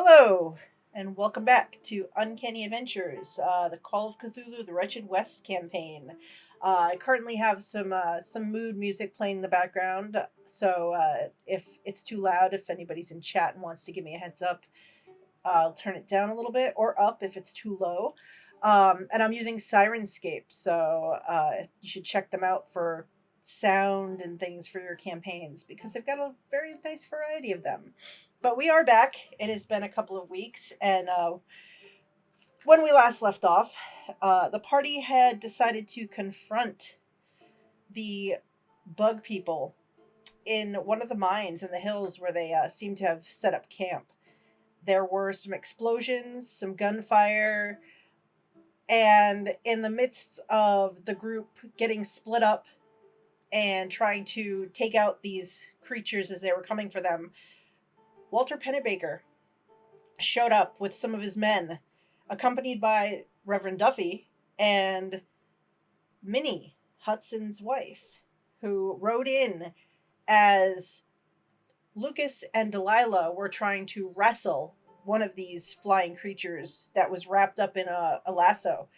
Hello, and welcome back to Uncanny Adventures, the Call of Cthulhu, the Wretched West campaign. I currently have some mood music playing in the background, so if it's too loud, if anybody's in chat and wants to give me a heads up, I'll turn it down a little bit or up if it's too low. And I'm using Sirenscape, so you should check them out for sound and things for your campaigns because they've got a very nice variety of them. But we are back. It has been a couple of weeks, and when we last left off, the party had decided to confront the bug people in one of the mines in the hills where they seem to have set up camp. There were some explosions, some gunfire, and in the midst of the group getting split up and trying to take out these creatures as they were coming for them, Walter Pennebaker showed up with some of his men, accompanied by Reverend Duffy and Minnie, Hudson's wife, who rode in as Lucas and Delilah were trying to wrestle one of these flying creatures that was wrapped up in a lasso.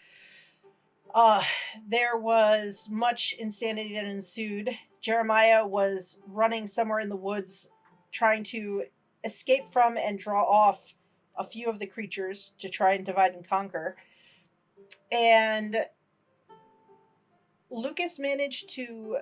Uh, there was much insanity that ensued. Jeremiah was running somewhere in the woods trying to escape from and draw off a few of the creatures to try and divide and conquer. And Lucas managed to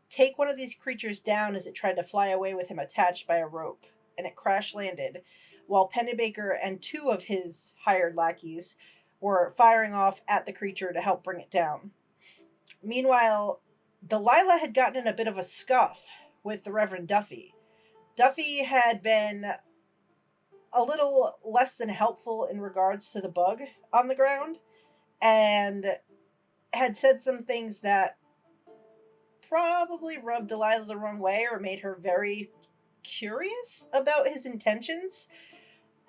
take one of these creatures down as it tried to fly away with him attached by a rope, and it crash landed, while Pennebaker and two of his hired lackeys were firing off at the creature to help bring it down. Meanwhile, Delilah had gotten in a bit of a scuff with the Reverend Duffy. Duffy had been a little less than helpful in regards to the bug on the ground, and had said some things that probably rubbed Delilah the wrong way or made her very curious about his intentions.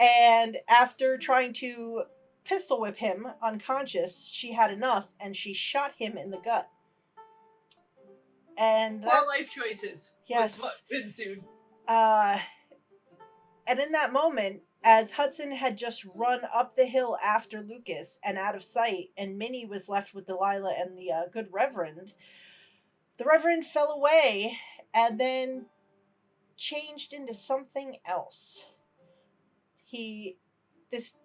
And after trying to pistol whip him unconscious, she had enough and she shot him in the gut. And poor life choices. Yes. Was what ensued. And in that moment, as Hudson had just run up the hill after Lucas and out of sight, and Minnie was left with Delilah and the good Reverend, the Reverend fell away and then changed into something else. This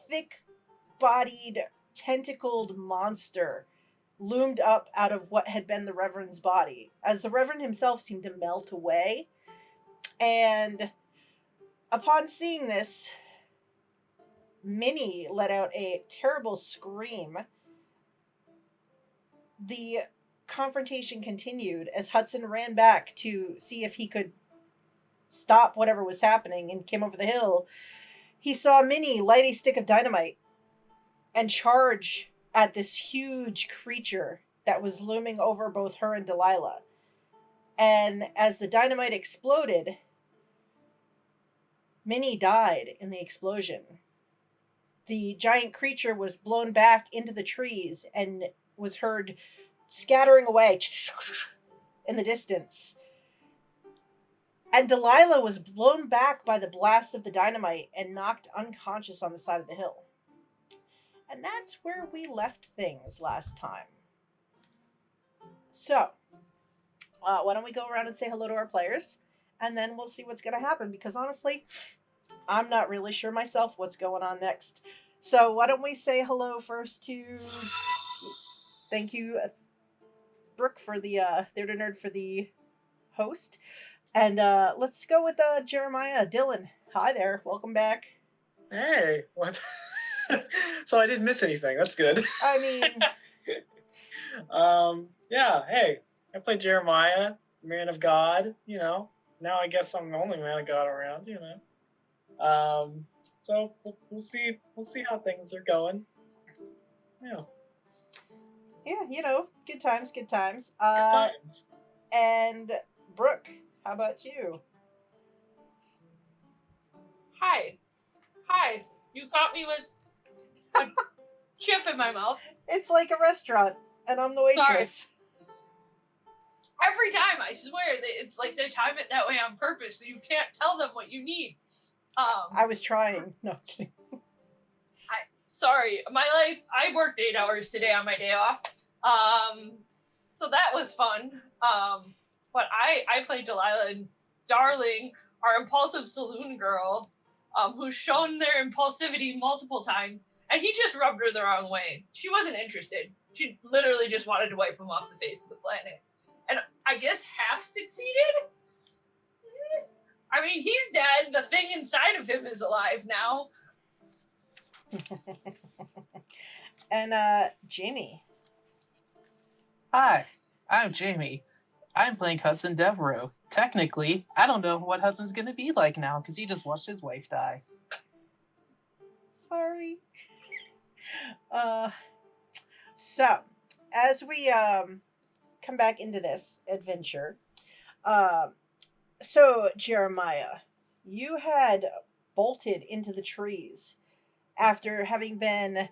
thick-bodied, tentacled monster loomed up out of what had been the Reverend's body, as the Reverend himself seemed to melt away. And upon seeing this, Minnie let out a terrible scream. The confrontation continued as Hudson ran back to see if he could stop whatever was happening and came over the hill. He saw Minnie light a stick of dynamite and charge at this huge creature that was looming over both her and Delilah. And as the dynamite exploded, Minnie died in the explosion. The giant creature was blown back into the trees and was heard scattering away in the distance. And Delilah was blown back by the blast of the dynamite and knocked unconscious on the side of the hill. And that's where we left things last time. So, why don't we go around and say hello to our players, and then we'll see what's going to happen, because honestly, I'm not really sure myself what's going on next. So why don't we say hello first to... Thank you, Brooke, for the There to Nerd for the host. And let's go with Jeremiah. Dylan, hi there. Welcome back. Hey, what? So I didn't miss anything. That's good. I mean... yeah, hey, I played Jeremiah, man of God, Now I guess I'm the only man of God around, So we'll see how things are going. Yeah. Yeah, good times. Good times. And Brooke, how about you? Hi. You caught me with a chip in my mouth. It's like a restaurant, and I'm the waitress. Sorry. every time, I swear, it's like they time it that way on purpose, so you can't tell them what you need. I was trying. No, I'm kidding. Sorry, my life, I worked 8 hours today on my day off. So that was fun. But I played Delilah, and Darling, our impulsive saloon girl, who's shown their impulsivity multiple times, and he just rubbed her the wrong way. She wasn't interested. She literally just wanted to wipe him off the face of the planet. And I guess half succeeded? I mean, he's dead. The thing inside of him is alive now. And Jamie. Hi, I'm Jamie. I'm playing Hudson Devereaux. Technically, I don't know what Hudson's gonna be like now because he just watched his wife die. Sorry. So as we come back into this adventure, so Jeremiah, you had bolted into the trees after having been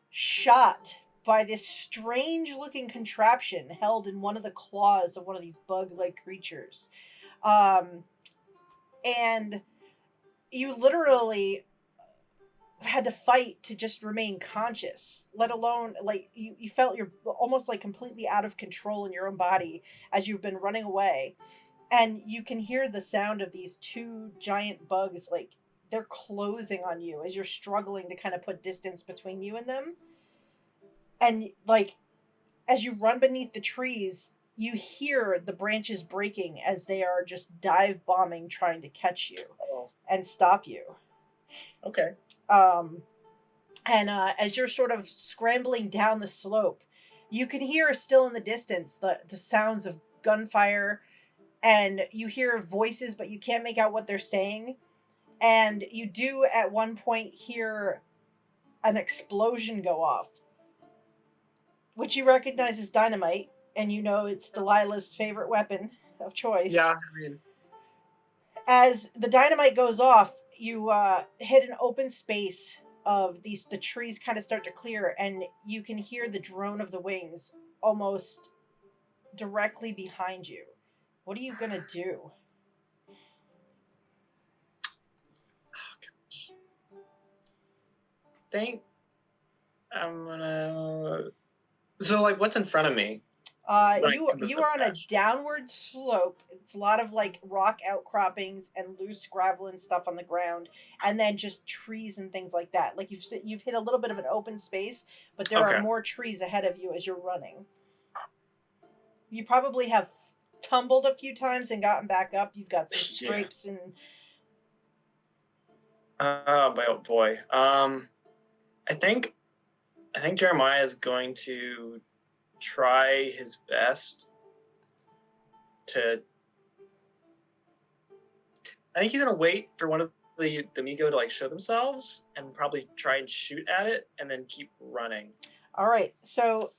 shot by this strange looking contraption held in one of the claws of one of these bug like creatures. And you literally had to fight to just remain conscious, let alone like you felt you're almost like completely out of control in your own body as you've been running away. And you can hear the sound of these two giant bugs, like they're closing on you as you're struggling to kind of put distance between you and them. And like as you run beneath the trees, you hear the branches breaking as they are just dive bombing, trying to catch you and stop you. Okay. And as you're sort of scrambling down the slope, you can hear still in the distance the sounds of gunfire, and you hear voices, but you can't make out what they're saying. And you do at one point hear an explosion go off, which you recognize as dynamite, and you know it's Delilah's favorite weapon of choice. Yeah, I mean, As the dynamite goes off, you hit an open space of the trees kind of start to clear, and you can hear the drone of the wings almost directly behind you. What are you gonna do? think I'm gonna. So, like, what's in front of me? Like, You in the are on a subcrash. downward slope. It's a lot of like rock outcroppings and loose gravel and stuff on the ground, and then just trees and things like that. Like you've hit a little bit of an open space, but there Okay. are more trees ahead of you as you're running. You probably have tumbled a few times and gotten back up. You've got some Yeah. scrapes and Oh boy. I think Jeremiah is going to try his best to. I think he's gonna wait for one of the Migo to like show themselves and probably try and shoot at it and then keep running. all right. So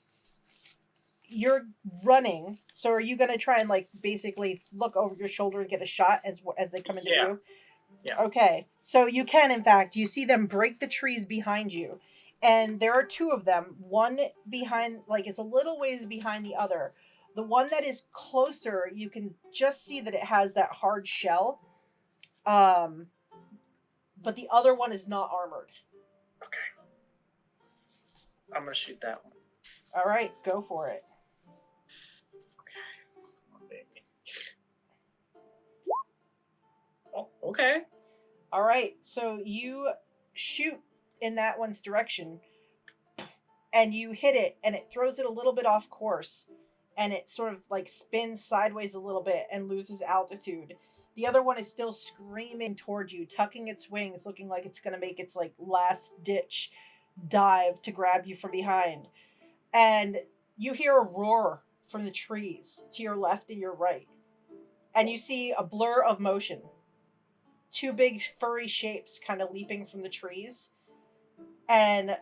you're running. So are you going to try and like basically look over your shoulder and get a shot as they come into Yeah. view? Yeah. Okay. So you can, in fact, you see them break the trees behind you, and there are two of them. One behind, like, is a little ways behind the other. The one that is closer, you can just see that it has that hard shell. But the other one is not armored. Okay. I'm gonna shoot that one. All right, go for it. Come on, baby. Oh, okay. All right, so you shoot in that one's direction, and you hit it, and it throws it a little bit off course, and it sort of like spins sideways a little bit and loses altitude. The other one is still screaming toward you, tucking its wings, looking like it's going to make its like last ditch dive to grab you from behind. And you hear a roar from the trees to your left and your right. And you see a blur of motion. Two big furry shapes kind of leaping from the trees and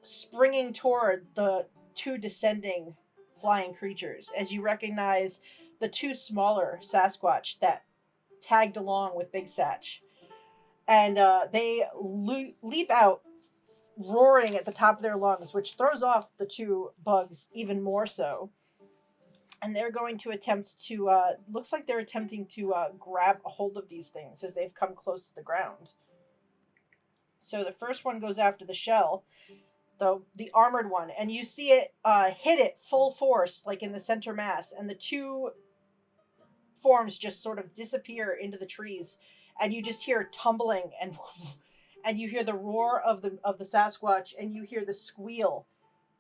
springing toward the two descending flying creatures as you recognize the two smaller Sasquatch that tagged along with Big Satch. And they leap out roaring at the top of their lungs, which throws off the two bugs even more so. and they're going to attempt to looks like they're attempting to grab a hold of these things as they've come close to the ground. So the first one goes after the shell, the armored one, and you see it hit it full force, like in the center mass, and the two forms just sort of disappear into the trees, and you just hear tumbling and you hear the roar of the Sasquatch, and you hear the squeal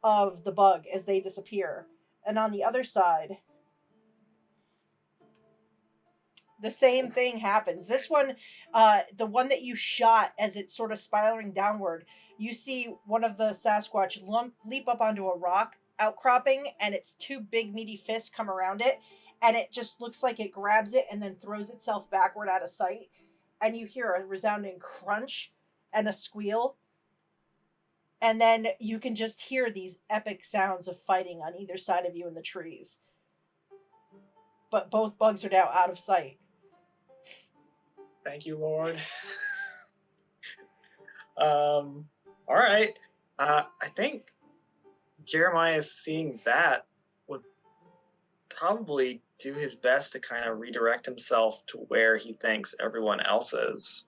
of the bug as they disappear. And on the other side, the same thing happens. This one, the one that you shot as it's sort of spiraling downward, you see one of the Sasquatch leap up onto a rock outcropping, and its two big meaty fists come around it, and it just looks like it grabs it and then throws itself backward out of sight, and you hear a resounding crunch and a squeal, and then you can just hear these epic sounds of fighting on either side of you in the trees. But both bugs are now out of sight. Thank you, Lord. All right. I think Jeremiah, seeing that, would probably do his best to kind of redirect himself to where he thinks everyone else is.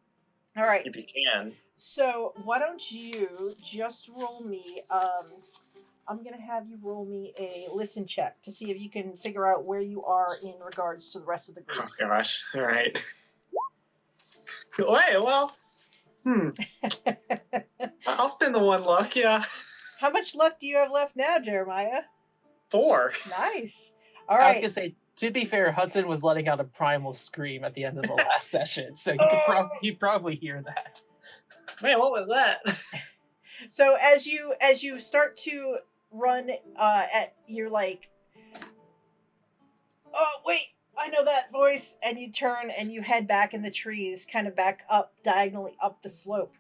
All right. If he can. So why don't you just roll me? I'm gonna have you roll me a listen check to see if you can figure out where you are in regards to the rest of the group. Oh gosh! All right. Wait, well, I'll spend the one luck. Yeah. How much luck do you have left now, Jeremiah? 4. Nice. All I was right. gonna say, to be fair, Hudson was letting out a primal scream at the end of the last session, so you probably hear that. Man, what was that? So as you start to run, you're like, oh wait, I know that voice, and you turn and you head back in the trees, kind of back up diagonally up the slope.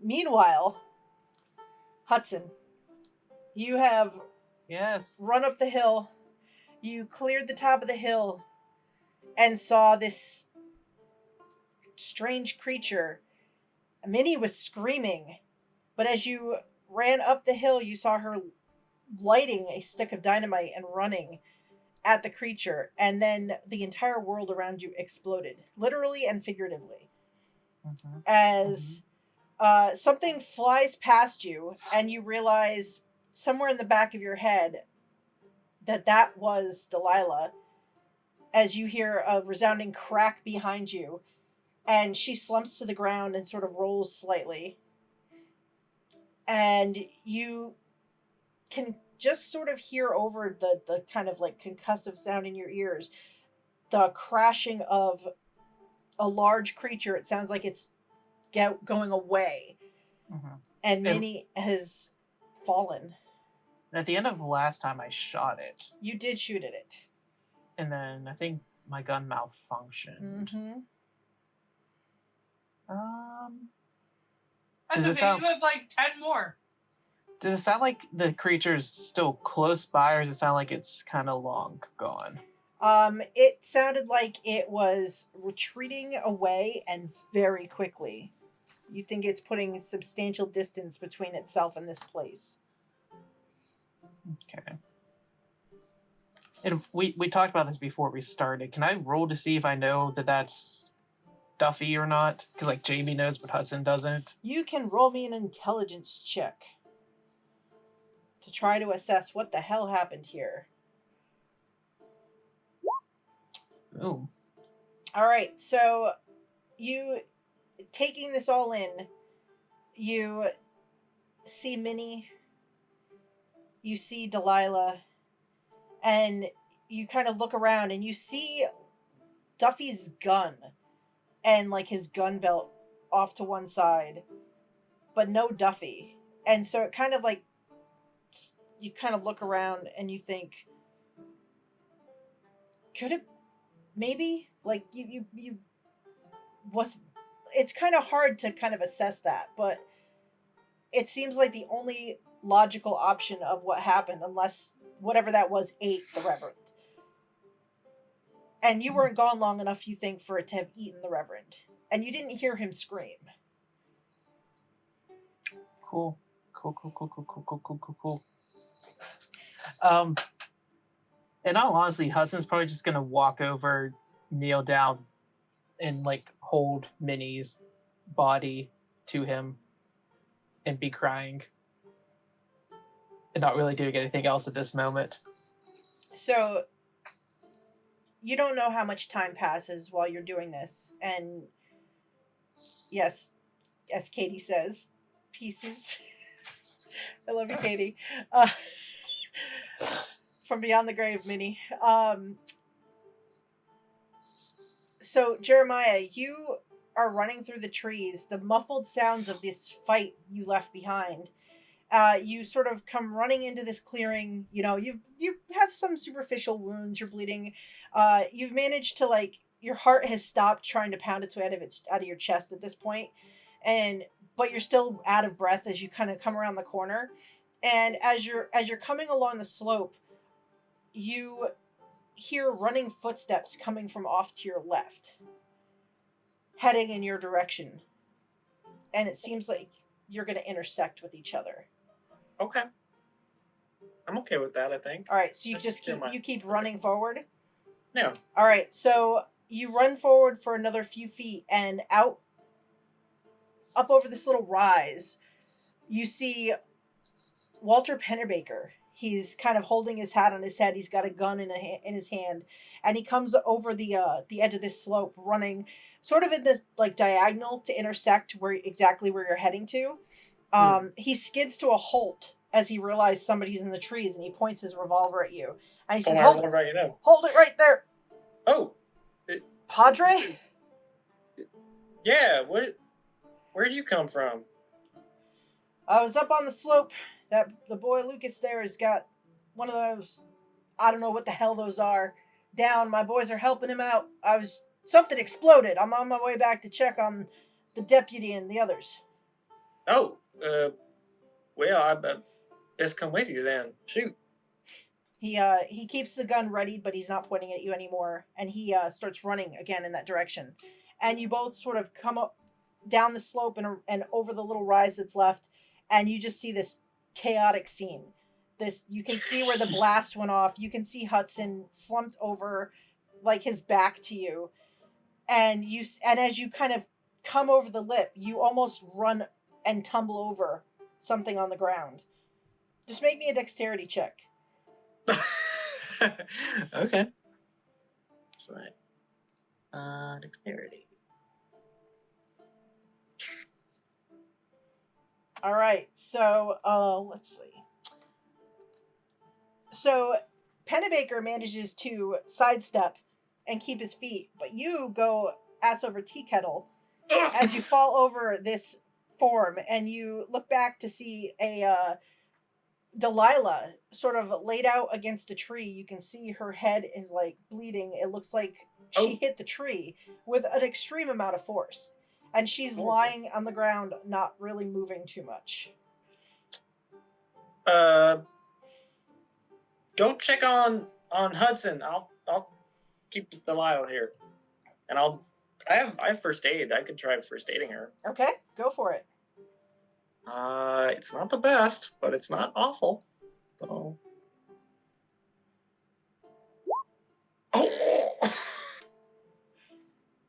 Meanwhile, Hudson, you have run up the hill. You cleared the top of the hill and saw this strange creature. Minnie was screaming, but as you ran up the hill, you saw her lighting a stick of dynamite and running at the creature, and then the entire world around you exploded, literally and figuratively. As something flies past you, and you realize somewhere in the back of your head that was Delilah, as you hear a resounding crack behind you, and she slumps to the ground and sort of rolls slightly. And you can just sort of hear over the kind of like concussive sound in your ears, the crashing of a large creature. It sounds like it's going away. And Minnie has fallen. At the end of the last time I shot it. You did shoot at it. And then I think my gun malfunctioned. That's okay, you have like 10 more. Does it sound like the creature's still close by, or does it sound like it's kind of long gone? It sounded like it was retreating away and very quickly. You think it's putting substantial distance between itself and this place. Okay. And we talked about this before we started. Can I roll to see if I know that that's Duffy or not? Because like Jamie knows, but Hudson doesn't. You can roll me an intelligence check to try to assess what the hell happened here. Ooh. All right, so you taking this all in, you see Minnie, you see Delilah, and you kind of look around and you see Duffy's gun and like his gun belt off to one side, but no Duffy. And so it kind of like, you kind of look around and you think, could it maybe like you was, it's kind of hard to kind of assess that, but it seems like the only logical option of what happened, unless whatever that was ate the Reverend. And you weren't gone long enough, you think, for it to have eaten the Reverend. And you didn't hear him scream. Cool. In all honesty, Hudson's probably just gonna walk over, kneel down, and like hold Minnie's body to him and be crying. And not really doing anything else at this moment. So you don't know how much time passes while you're doing this, and yes, as Katie says, pieces. I love you, Katie. From beyond the grave, Minnie. So Jeremiah, you are running through the trees. The muffled sounds of this fight you left behind. You sort of come running into this clearing. You know, you have some superficial wounds. You're bleeding. You've managed to your heart has stopped trying to pound its way out of your chest at this point, but you're still out of breath as you kind of come around the corner. And as you're coming along the slope, you hear running footsteps coming from off to your left, heading in your direction, and it seems like you're going to intersect with each other. Okay. I'm okay with that, I think. All right, so you just keep running forward? Yeah. All right, so you run forward for another few feet, and up over this little rise, you see Walter Pennebaker. He's kind of holding his hat on his head. He's got a gun in his hand, and he comes over the edge of this slope, running sort of in this diagonal to intersect exactly where you're heading to. He skids to a halt as he realizes somebody's in the trees, and he points his revolver at you. And he says, "Hold it right there." Oh, Padre? Yeah. Where'd you come from? I was up on the slope. The boy Lucas there has got one of those, I don't know what the hell those are, down. My boys are helping him out. Something exploded. I'm on my way back to check on the deputy and the others. Oh, well, I best come with you then. Shoot. He keeps the gun ready, but he's not pointing at you anymore, and he starts running again in that direction. And you both sort of come up down the slope and over the little rise that's left, and you just see this chaotic scene. You can see where the blast went off. You can see Hudson slumped over, his back to you, and as you kind of come over the lip, you almost run and tumble over something on the ground. Just make me a dexterity check. Okay. That's right. Dexterity. All right, so let's see. So Pennebaker manages to sidestep and keep his feet, but you go ass over tea kettle as you fall over this form, and you look back to see a Delilah sort of laid out against a tree. You can see her head is bleeding. It looks like she hit the tree with an extreme amount of force. And she's lying on the ground, not really moving too much. Go check on Hudson. I'll keep Delilah here, and I have first aid. I could try first aiding her. Okay, go for it. It's not the best, but it's not awful. So. Oh.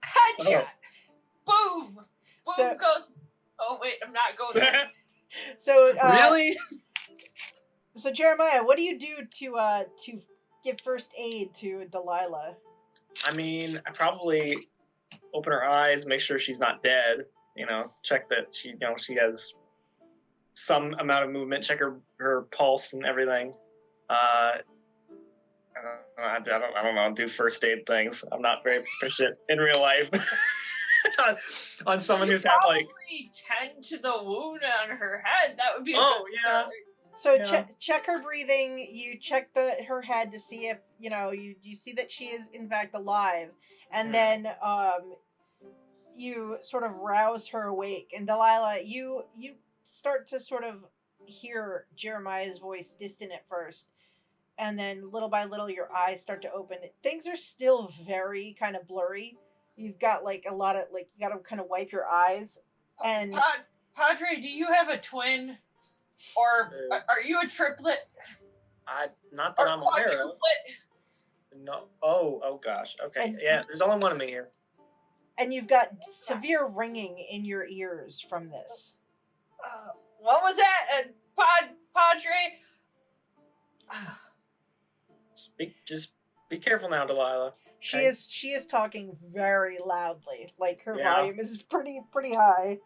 Headshot. Boom. Boom So- goes. Oh wait, I'm not going there. So Really? So Jeremiah, what do you do to give first aid to Delilah? I mean, I probably open her eyes, make sure she's not dead. Check that she has some amount of movement. Check her pulse and everything. I don't know. Do first aid things. I'm not very proficient in real life. on someone who's had probably tend to the wound on her head. That would be. Yeah. So check her breathing. You check her head to see if you see that she is in fact alive, and then you sort of rouse her awake. And Delilah, you start to sort of hear Jeremiah's voice, distant at first, and then little by little your eyes start to open. Things are still very kind of blurry. You've got a lot of you got to kind of wipe your eyes. And Padre, do you have a twin? Or are you a triplet? Not that Or I'm aware of. quadruplet? No. Oh gosh. Okay. And Yeah. There's only one of me here. And you've got severe ringing in your ears from this. What was that? Padre? Just be careful now, Delilah. She Okay. is talking very loudly. Like her Yeah. volume is pretty high.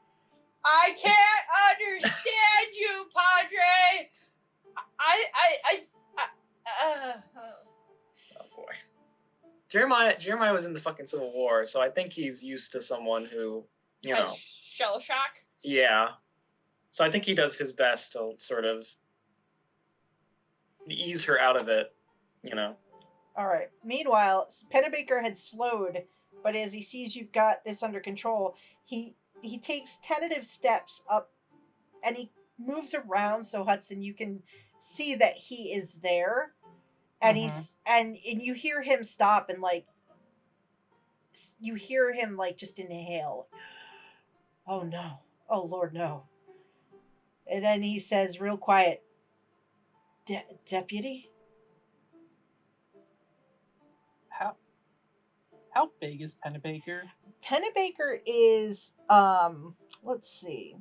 I can't understand you, Padre. Oh boy. Jeremiah was in the fucking Civil War, so I think he's used to someone who, Has shell shock. Yeah. So I think he does his best to sort of ease her out of it, All right. Meanwhile, Pennebaker had slowed, but as he sees you've got this under control, he takes tentative steps up, and he moves around so Hudson, you can see that he is there, and he's and you hear him stop and you hear him just inhale. Oh no! Oh Lord, no! And then he says, real quiet, "Deputy." How big is Pennebaker? Pennebaker is let's see.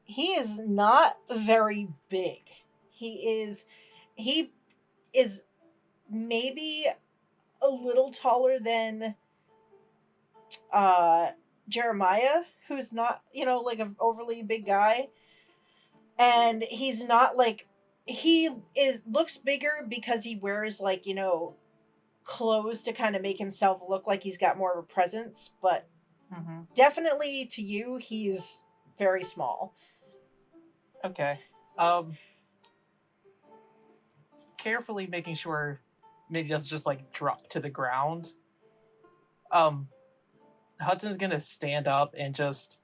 He is not very big. He is maybe a little taller than Jeremiah, who's not, like an overly big guy. And he's not looks bigger because he wears clothes to kind of make himself look like he's got more of a presence, but definitely to you he's very small. Okay. Carefully making sure Minnie doesn't just drop to the ground. Hudson's gonna stand up and just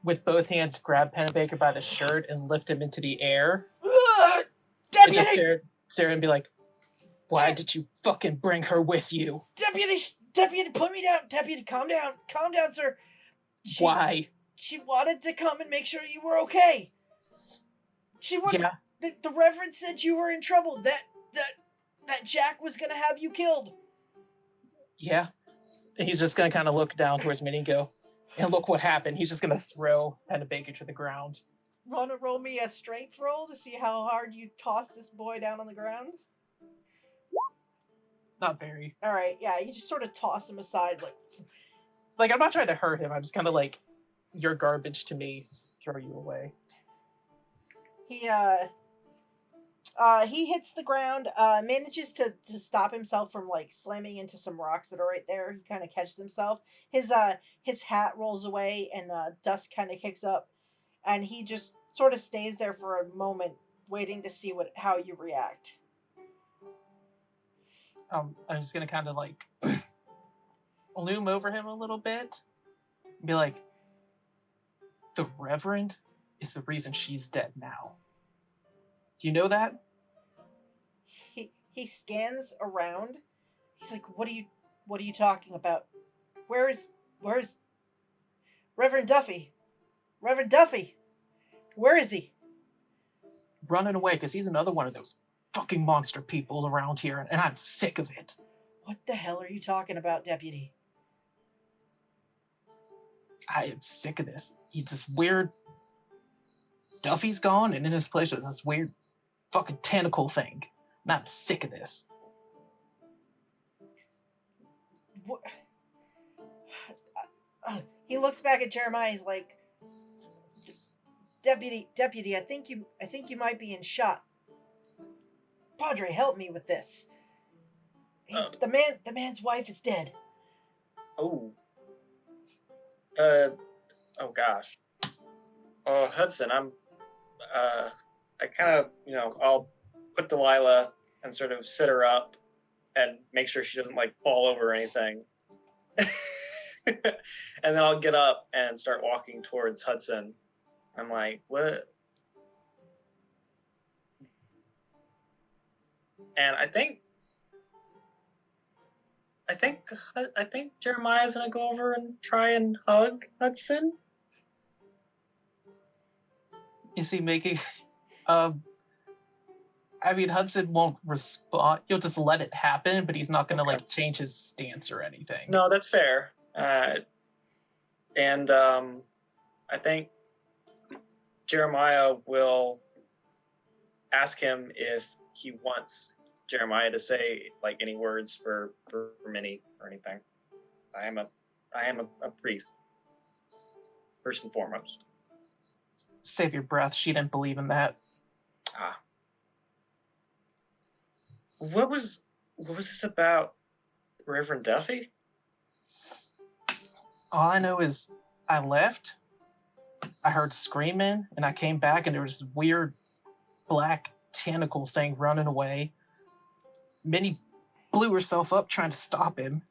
with both hands grab Pennebaker by the shirt and lift him into the air. Deputy! And just stare and be like, why did you fucking bring her with you? Deputy, put me down. Deputy, calm down. Calm down, sir. Why? She wanted to come and make sure you were okay. She wanted. Yeah. The Reverend said you were in trouble. That Jack was gonna have you killed. Yeah. He's just gonna kind of look down towards Minnie and go, and look what happened. He's just gonna throw Pennebaker to the ground. Want to roll me a strength roll to see how hard you toss this boy down on the ground? Not very. All right, yeah, you just sort of toss him aside, I'm not trying to hurt him. I'm just kind of you're garbage to me. Throw you away. He hits the ground, manages to stop himself from slamming into some rocks that are right there. He kind of catches himself. His hat rolls away and dust kind of kicks up, and he just sort of stays there for a moment, waiting to see how you react. I'm just gonna kind of loom over him a little bit, and be like, the Reverend is the reason she's dead now. Do you know that? He scans around. He's like, what are you talking about? Where's Reverend Duffy? Reverend Duffy! Where is he? Running away, because he's another one of those fucking monster people around here, and I'm sick of it. What the hell are you talking about, Deputy? I am sick of this. He's this weird... Duffy's gone, and in his place there's this weird fucking tentacle thing. And I'm sick of this. What? He looks back at Jeremiah. He's like, Deputy, I think you might be in shot. Padre, help me with this. The man's wife is dead. Oh. Oh gosh. Oh, Hudson, I kind of, I'll put Delilah and sort of sit her up and make sure she doesn't fall over or anything. And then I'll get up and start walking towards Hudson. I'm like, what? And I think Jeremiah's gonna go over and try and hug Hudson. Is he making I mean, Hudson won't respond. He'll just let it happen, but he's not going to Okay. like change his stance or anything. No, that's fair. And I think Jeremiah will ask him if he wants Jeremiah to say like any words for Minnie or anything. I am a priest, first and foremost. Save your breath. She didn't believe in that. Ah. What was this about Reverend Duffy? All I know is I left, I heard screaming, and I came back, and there was this weird black tentacle thing running away. Minnie blew herself up trying to stop him,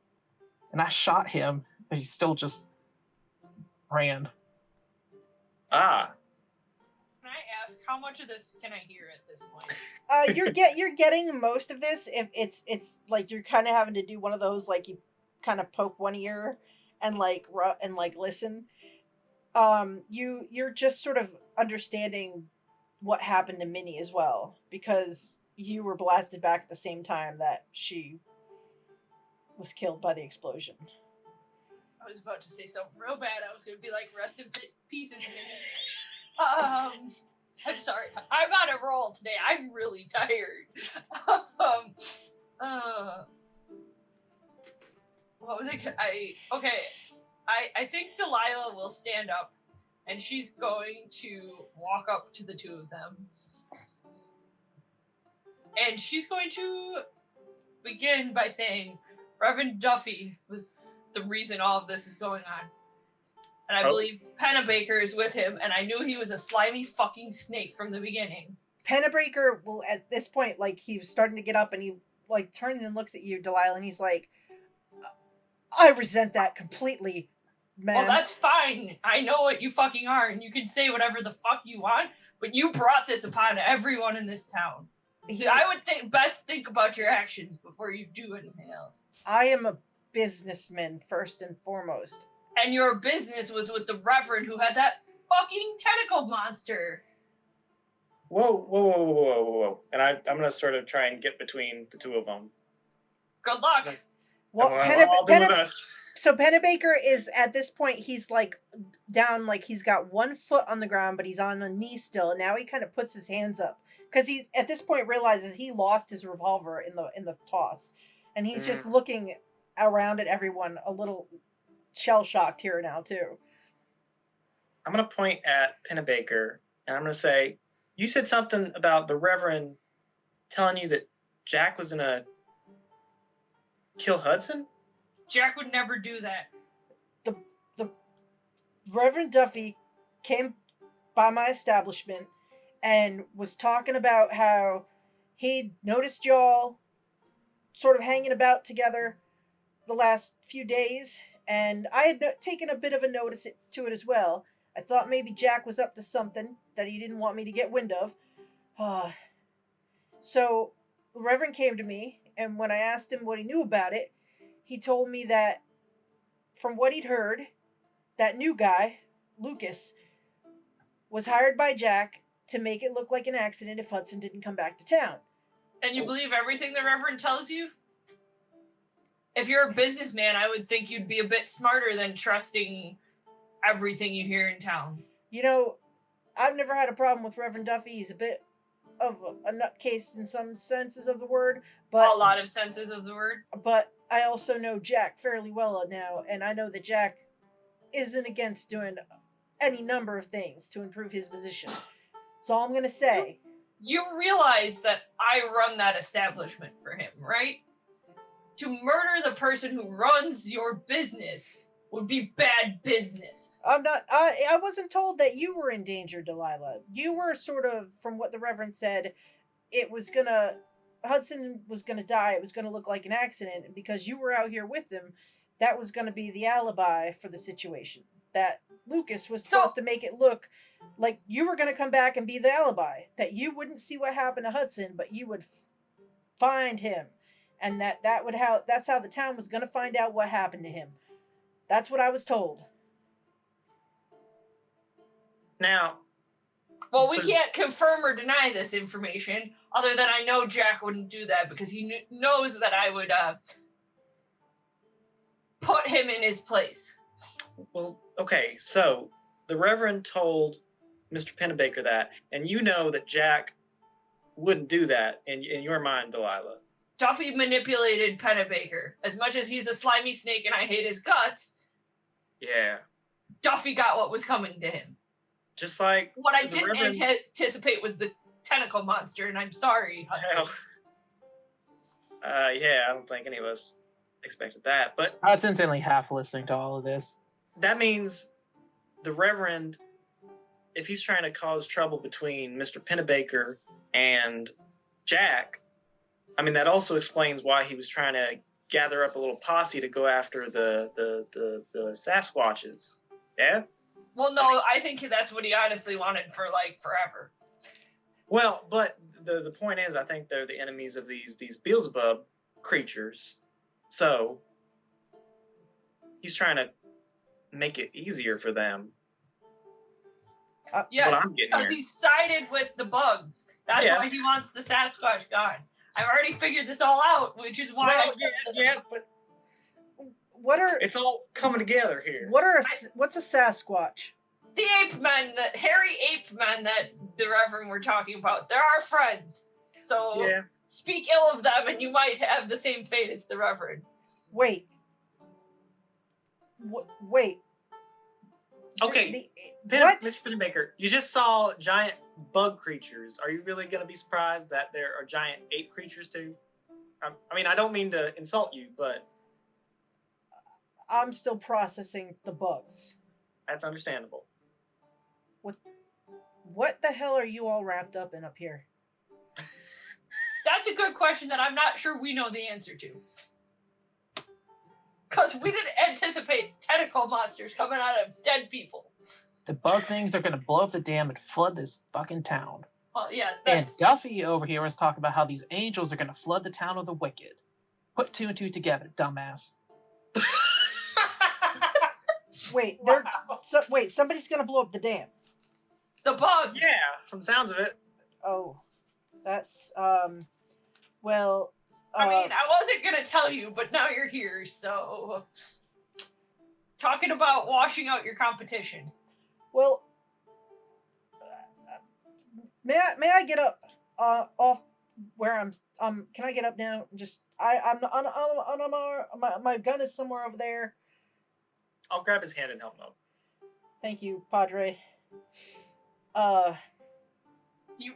and I shot him, but he still just ran. Ah. Can I ask how much of this can I hear at this point? You're getting most of this. If it's like you're kind of having to do one of those like you kind of poke one ear and like listen. You're just sort of understanding what happened to Minnie as well, because you were blasted back at the same time that she was killed by the explosion. I was about to say something real bad. I was going to be like, rest in pieces, Minnie. I'm sorry. I'm on a roll today. I'm really tired. What was it? I think Delilah will stand up, and she's going to walk up to the two of them. And she's going to begin by saying, Reverend Duffy was the reason all of this is going on. And I believe Pennebaker is with him, and I knew he was a slimy fucking snake from the beginning. Pennebaker will, at this point, like, he was starting to get up, and he, like, turns and looks at you, Delilah, and he's like, I resent that completely, man. Well, that's fine. I know what you fucking are, and you can say whatever the fuck you want, but you brought this upon everyone in this town. So I would think about your actions before you do anything else. I am a businessman, first and foremost. And your business was with the Reverend who had that fucking tentacle monster. Whoa. And I'm going to sort of try and get between the two of them. Good luck. Well, so Pennebaker is, at this point, he's like down, like he's got 1 foot on the ground, but he's on a knee still. And now he kind of puts his hands up because he, at this point, realizes he lost his revolver in the toss. And he's just looking around at everyone a little shell-shocked here now, too. I'm going to point at Pennebaker, and I'm going to say, you said something about the Reverend telling you that Jack was going to kill Hudson? Jack would never do that. The Reverend Duffy came by my establishment and was talking about how he'd noticed y'all sort of hanging about together the last few days, and I had taken a bit of a notice to it as well. I thought maybe Jack was up to something that he didn't want me to get wind of. So the Reverend came to me, and when I asked him what he knew about it, he told me that from what he'd heard, that new guy, Lucas, was hired by Jack to make it look like an accident if Hudson didn't come back to town. And you believe everything the Reverend tells you? If you're a businessman, I would think you'd be a bit smarter than trusting everything you hear in town. You know, I've never had a problem with Reverend Duffy. He's a bit of a nutcase in some senses of the word, but a lot of senses of the word. But I also know Jack fairly well now, and I know that Jack isn't against doing any number of things to improve his position. So all I'm going to say... You realize that I run that establishment for him, right? To murder the person who runs your business would be bad business. I wasn't told that you were in danger, Delilah. You were sort of, from what the Reverend said, Hudson was gonna die. It was gonna look like an accident, and because you were out here with him, that was gonna be the alibi for the situation. That Lucas was supposed to make it look like you were gonna come back and be the alibi. That you wouldn't see what happened to Hudson, but you would find him. And that's how the town was gonna find out what happened to him. That's what I was told. Now, Well, we So- can't confirm or deny this information, other than I know Jack wouldn't do that because he knows that I would put him in his place. Well, okay, so the Reverend told Mr. Pennebaker that, and you know that Jack wouldn't do that in your mind, Delilah. Duffy manipulated Pennebaker. As much as he's a slimy snake and I hate his guts, Yeah. Duffy got what was coming to him. Just like What I the didn't Reverend- anticipate was the tentacle monster, and I'm sorry, Hudson. Yeah, I don't think any of us expected that. But Hudson's only half listening to all of this. that means the Reverend, if he's trying to cause trouble between Mr. Pennebaker and Jack, I mean, that also explains why he was trying to gather up a little posse to go after the Sasquatches. Yeah? Well, no, I think that's what he honestly wanted for, like, forever. Well, but the point is, I think they're the enemies of these Beelzebub creatures. So he's trying to make it easier for them. Yes, what I'm getting because here. he sided with the bugs. That's Yeah. why he wants the Sasquatch gone. I've already figured this all out, which is why. Well, yeah, but What are it's all coming together here. what's a Sasquatch? The ape men, the hairy ape men that the Reverend were talking about, they're our friends. So Yeah. speak ill of them, and you might have the same fate as the Reverend. Wait. Wait. Okay. What? Mr. Pennebaker, you just saw giant bug creatures. Are you really going to be surprised that there are giant ape creatures too? I mean, I don't mean to insult you, but I'm still processing the bugs. that's understandable. What the hell are you all wrapped up in up here? That's a good question that I'm not sure we know the answer to. Because we didn't anticipate tentacle monsters coming out of dead people. The bug things are gonna blow up the dam and flood this fucking town. Well, yeah, And that's... Duffy over here was talking about how these angels are gonna flood the town of the wicked. Put two and two together, dumbass. Wait, Wow. somebody's gonna blow up the dam. The bugs! Yeah, from the sounds of it. Oh, that's well. I mean, I wasn't going to tell you, but now you're here, so... Talking about washing out your competition. well. May I get up off where I'm? Can I get up now? Just I'm my gun is somewhere over there. I'll grab his hand and help him up. Thank you, Padre. You-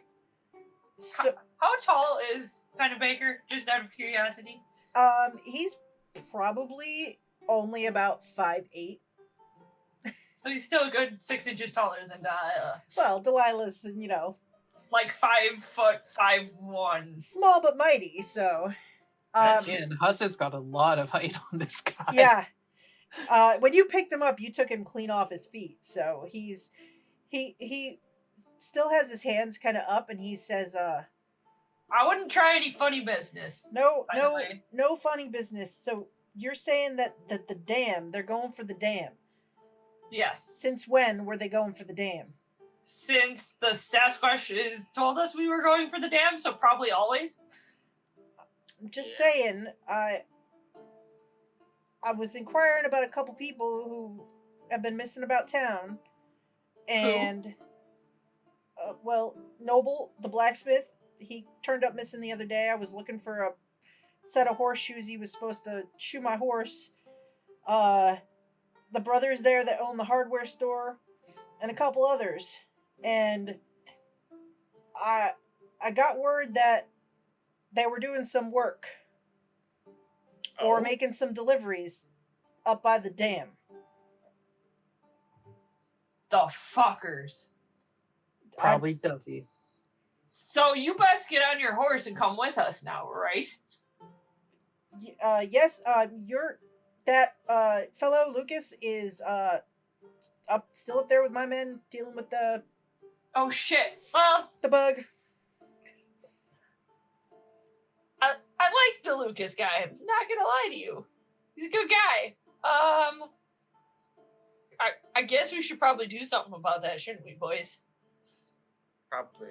So, How tall is Pennebaker, just out of curiosity? he's probably only about 5'8". So he's still a good 6 inches taller than Delilah. Well, Delilah's, Like 5'1". small but mighty, so. And Hudson's got a lot of height on this guy. Yeah. When you picked him up, you took him clean off his feet, so he still has his hands kind of up, and he says, I wouldn't try any funny business. no By the way. funny business. So you're saying that the dam, they're going for the dam. Yes. Since when were they going for the dam? Since the Sasquatch has told us we were going for the dam, so probably always. I'm just saying, I was inquiring about a couple people who have been missing about town, and well, Noble, the blacksmith, he turned up missing the other day. I was looking for a set of horseshoes. He was supposed to shoe my horse. The brothers there that own the hardware store, and a couple others, and I got word that they were doing some work or making some deliveries up by the dam. The fuckers. Probably Duffy. So you best get on your horse and come with us now, right? Yes, that fellow Lucas is still up there with my men dealing with the Oh shit. Well, bug. I like the Lucas guy. I'm not gonna lie to you. He's a good guy. I guess we should probably do something about that, shouldn't we, boys? Probably.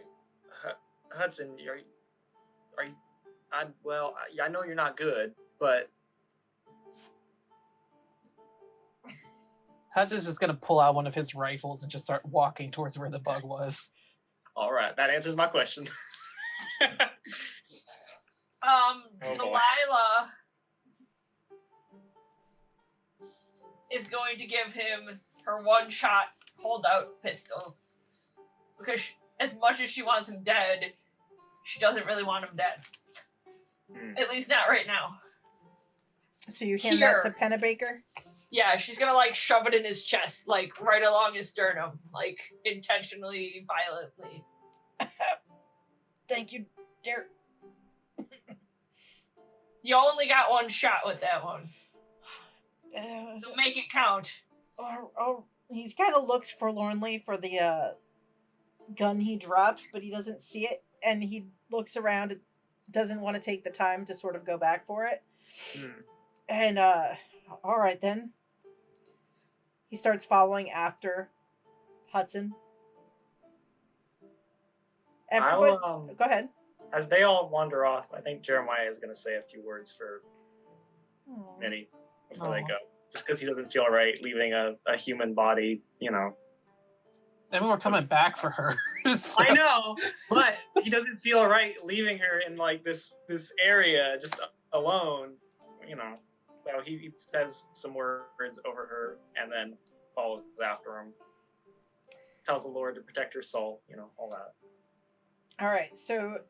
Hudson, are you? I know you're not good, but Hudson's just gonna pull out one of his rifles and just start walking towards where the bug was. all right, that answers my question. boy. Delilah is going to give him her one-shot hold-out pistol because as much as she wants him dead, she doesn't really want him dead. At least not right now. So you hand that to Pennebaker? Yeah, she's gonna like shove it in his chest, like right along his sternum, like intentionally, violently. Thank you, dear. You only got one shot with that one, so make it count. He kind of looks forlornly for the gun he dropped, but he doesn't see it, and he looks around and doesn't want to take the time to sort of go back for it. And all right then. He starts following after Hudson. Everybody, go ahead. As they all wander off, I think Jeremiah is going to say a few words for Minnie before they go. Just because he doesn't feel right leaving a human body, you know. Then we're coming back for her. So. I know, but he doesn't feel right leaving her in like this area just alone, you know. So he says some words over her and then follows after him. Tells the Lord to protect her soul, you know, all that. All right, so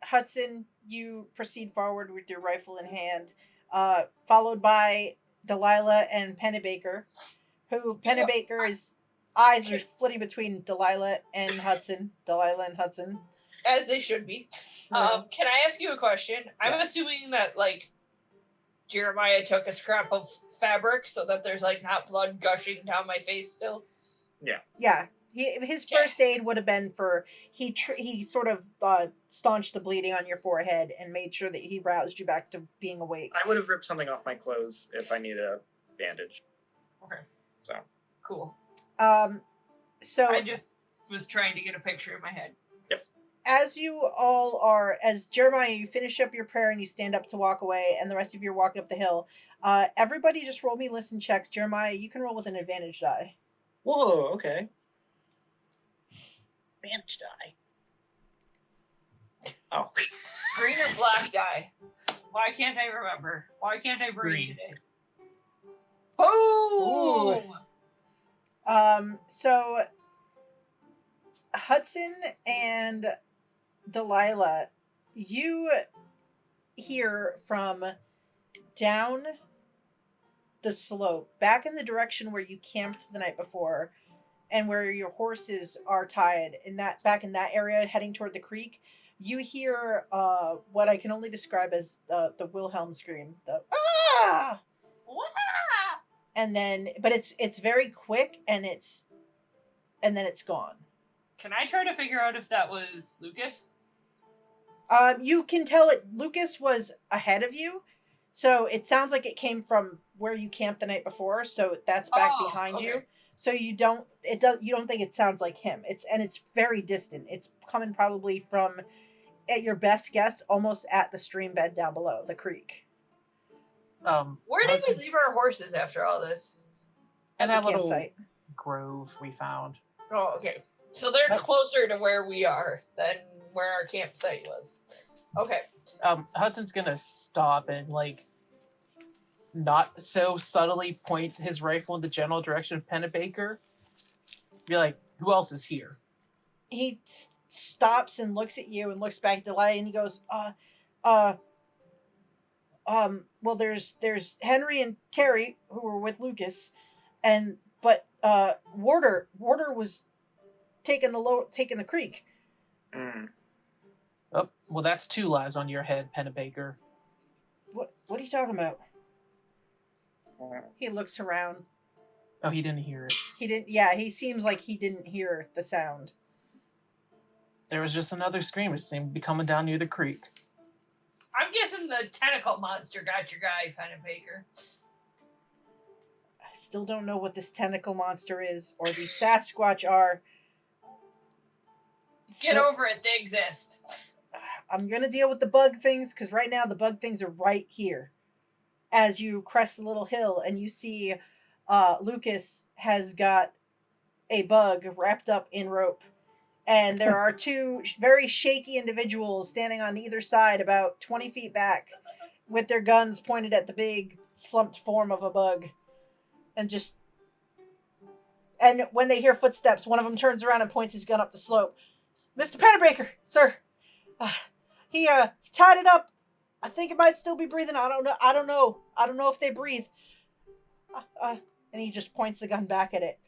Hudson, you proceed forward with your rifle in hand, followed by Delilah and Pennebaker, who Pennebaker's eyes are flitting between Delilah and Hudson. As they should be. Can I ask you a question? I'm assuming that, like, Jeremiah took a scrap of fabric so that there's, like, not blood gushing down my face still? Yeah. His first aid would have been for, he sort of staunched the bleeding on your forehead and made sure that he roused you back to being awake. I would have ripped something off my clothes if I needed a bandage. Okay. So. Cool. So I just was trying to get a picture in my head. Yep. As Jeremiah, you finish up your prayer and you stand up to walk away, and the rest of you are walking up the hill. Everybody just roll me listen checks. Jeremiah, you can roll with an advantage die. Whoa, okay. Advantage die. Oh. Green or black die? Why can't I remember? Why can't I breathe today? Boom! So Hudson and Delilah, you hear from down the slope, back in the direction where you camped the night before and where your horses are tied, back in that area heading toward the creek, you hear what I can only describe as the Wilhelm scream. The ah! And then, but it's very quick, and then it's gone. Can I try to figure out if that was Lucas? You can tell Lucas was ahead of you, so it sounds like it came from where you camped the night before. So that's back behind you. So you don't think it sounds like him. It's very distant. It's coming probably from, at your best guess, almost at the stream bed down below the creek. Where did we leave our horses after all this? And At that the little campsite. grove we found. Oh, okay. So they're closer to where we are than where our campsite was. Okay. Hudson's gonna stop and, like, not so subtly point his rifle in the general direction of Pennebaker. Be like, who else is here? He stops and looks at you and looks back at Delilah, and he goes, well, there's Henry and Terry who were with Lucas, but Warder was taking the creek. Oh, well, that's 2 lives on your head, Pennebaker. What are you talking about? He looks around. Oh, he didn't hear it. He didn't. Yeah, he seems like he didn't hear the sound. There was just another scream. It seemed to be coming down near the creek. I'm guessing the tentacle monster got your guy, Pennebaker. I still don't know what this tentacle monster is, or these Sasquatch are. Get over it. They exist. I'm going to deal with the bug things because right now the bug things are right here. As you crest the little hill and you see Lucas has got a bug wrapped up in rope. And there are two very shaky individuals standing on either side about 20 feet back with their guns pointed at the big slumped form of a bug. And when they hear footsteps, one of them turns around and points his gun up the slope. Mr. Pennebaker, sir. He tied it up. I think it might still be breathing. I don't know if they breathe. And he just points the gun back at it.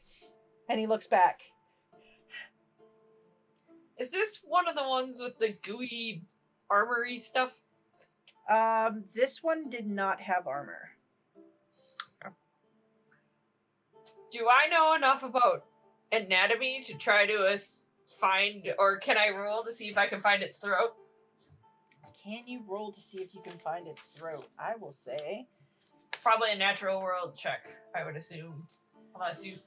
And he looks back. Is this one of the ones with the gooey armory stuff? This one did not have armor. Do I know enough about anatomy to try to find, or can I roll to see if I can find its throat? Can you roll to see if you can find its throat? I will say. Probably a natural world check, I would assume. Unless you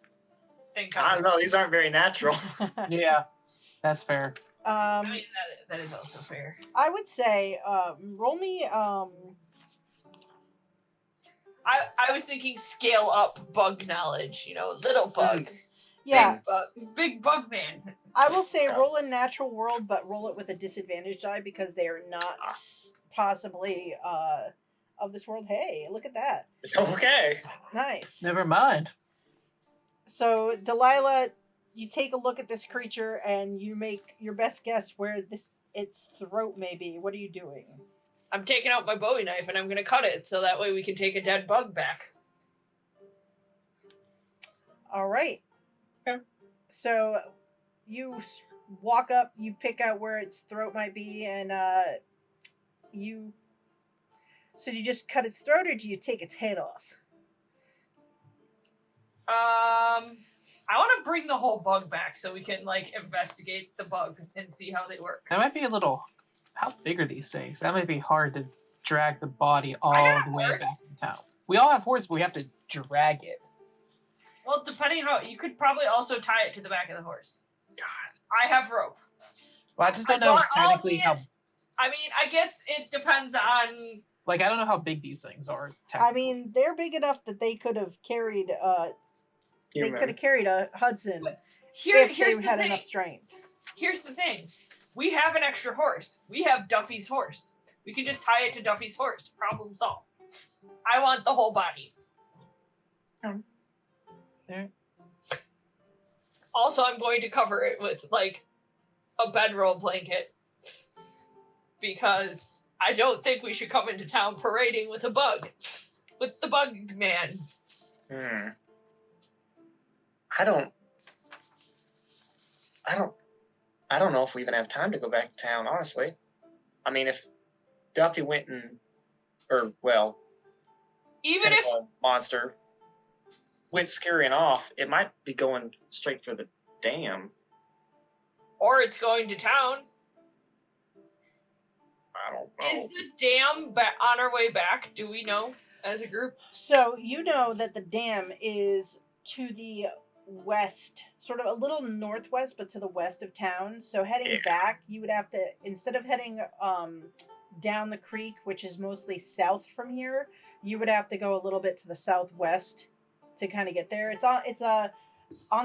think I don't know. These aren't very natural. Yeah, that's fair. I mean, that is also fair. I would say, roll me, I was thinking scale up bug knowledge, little bug. Yeah. Big bug man. I will say roll a natural world, but roll it with a disadvantage die because they are not possibly of this world. Hey, look at that. It's okay. Nice. Never mind. So, Delilah, you take a look at this creature and you make your best guess where its throat may be. What are you doing? I'm taking out my Bowie knife and I'm going to cut it so that way we can take a dead bug back. All right. Okay. So you walk up, you pick out where its throat might be, and So do you just cut its throat, or do you take its head off? I want to bring the whole bug back so we can investigate the bug and see how they work. That might be a little. How big are these things? That might be hard to drag the body all the way back to town. We all have horses, but we have to drag it. Well, depending how you could probably also tie it to the back of the horse. God. I have rope. Well, I just don't know technically how. I mean, I guess it depends on. I don't know how big these things are. I mean, they're big enough that they could have carried. They could have carried a Hudson if they had enough strength. Here's the thing: we have an extra horse. We have Duffy's horse. We can just tie it to Duffy's horse. Problem solved. I want the whole body. There. Also, I'm going to cover it with a bedroll blanket because I don't think we should come into town parading with a bug, with the bug man. I don't know if we even have time to go back to town, honestly. I mean, if Duffy went even if monster went scurrying off, it might be going straight for the dam. Or it's going to town. I don't know. Is the dam on our way back? Do we know as a group? So you know that the dam is to the west, sort of a little northwest, but to the west of town. So heading back, you would have to, instead of heading down the creek, which is mostly south from here, you would have to go a little bit to the southwest to kind of get there. It's on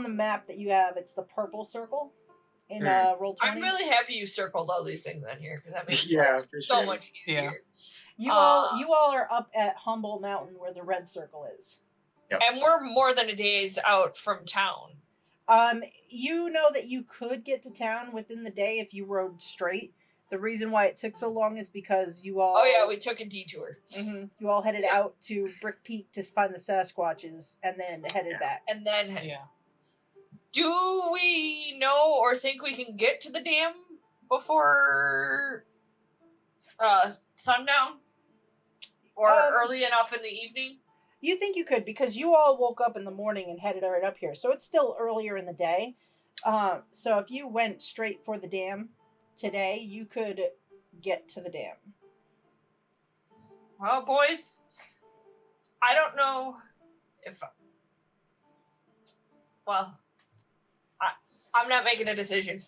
the map that you have. It's the purple circle in roll 20. I'm really happy you circled all these things on here because that makes so much easier. You all are up at Humboldt Mountain where the red circle is. Yep. And we're more than a day's out from town. You know that you could get to town within the day if you rode straight. The reason why it took so long is because you all... Oh yeah, we took a detour. Mm-hmm, you all headed out to Brick Peak to find the Sasquatches and then headed back. And then... Do we know or think we can get to the dam before sundown? Or early enough in the evening? You think you could, because you all woke up in the morning and headed right up here. So it's still earlier in the day. So if you went straight for the dam today, you could get to the dam. Well, boys, I don't know if... Well, I'm not making a decision.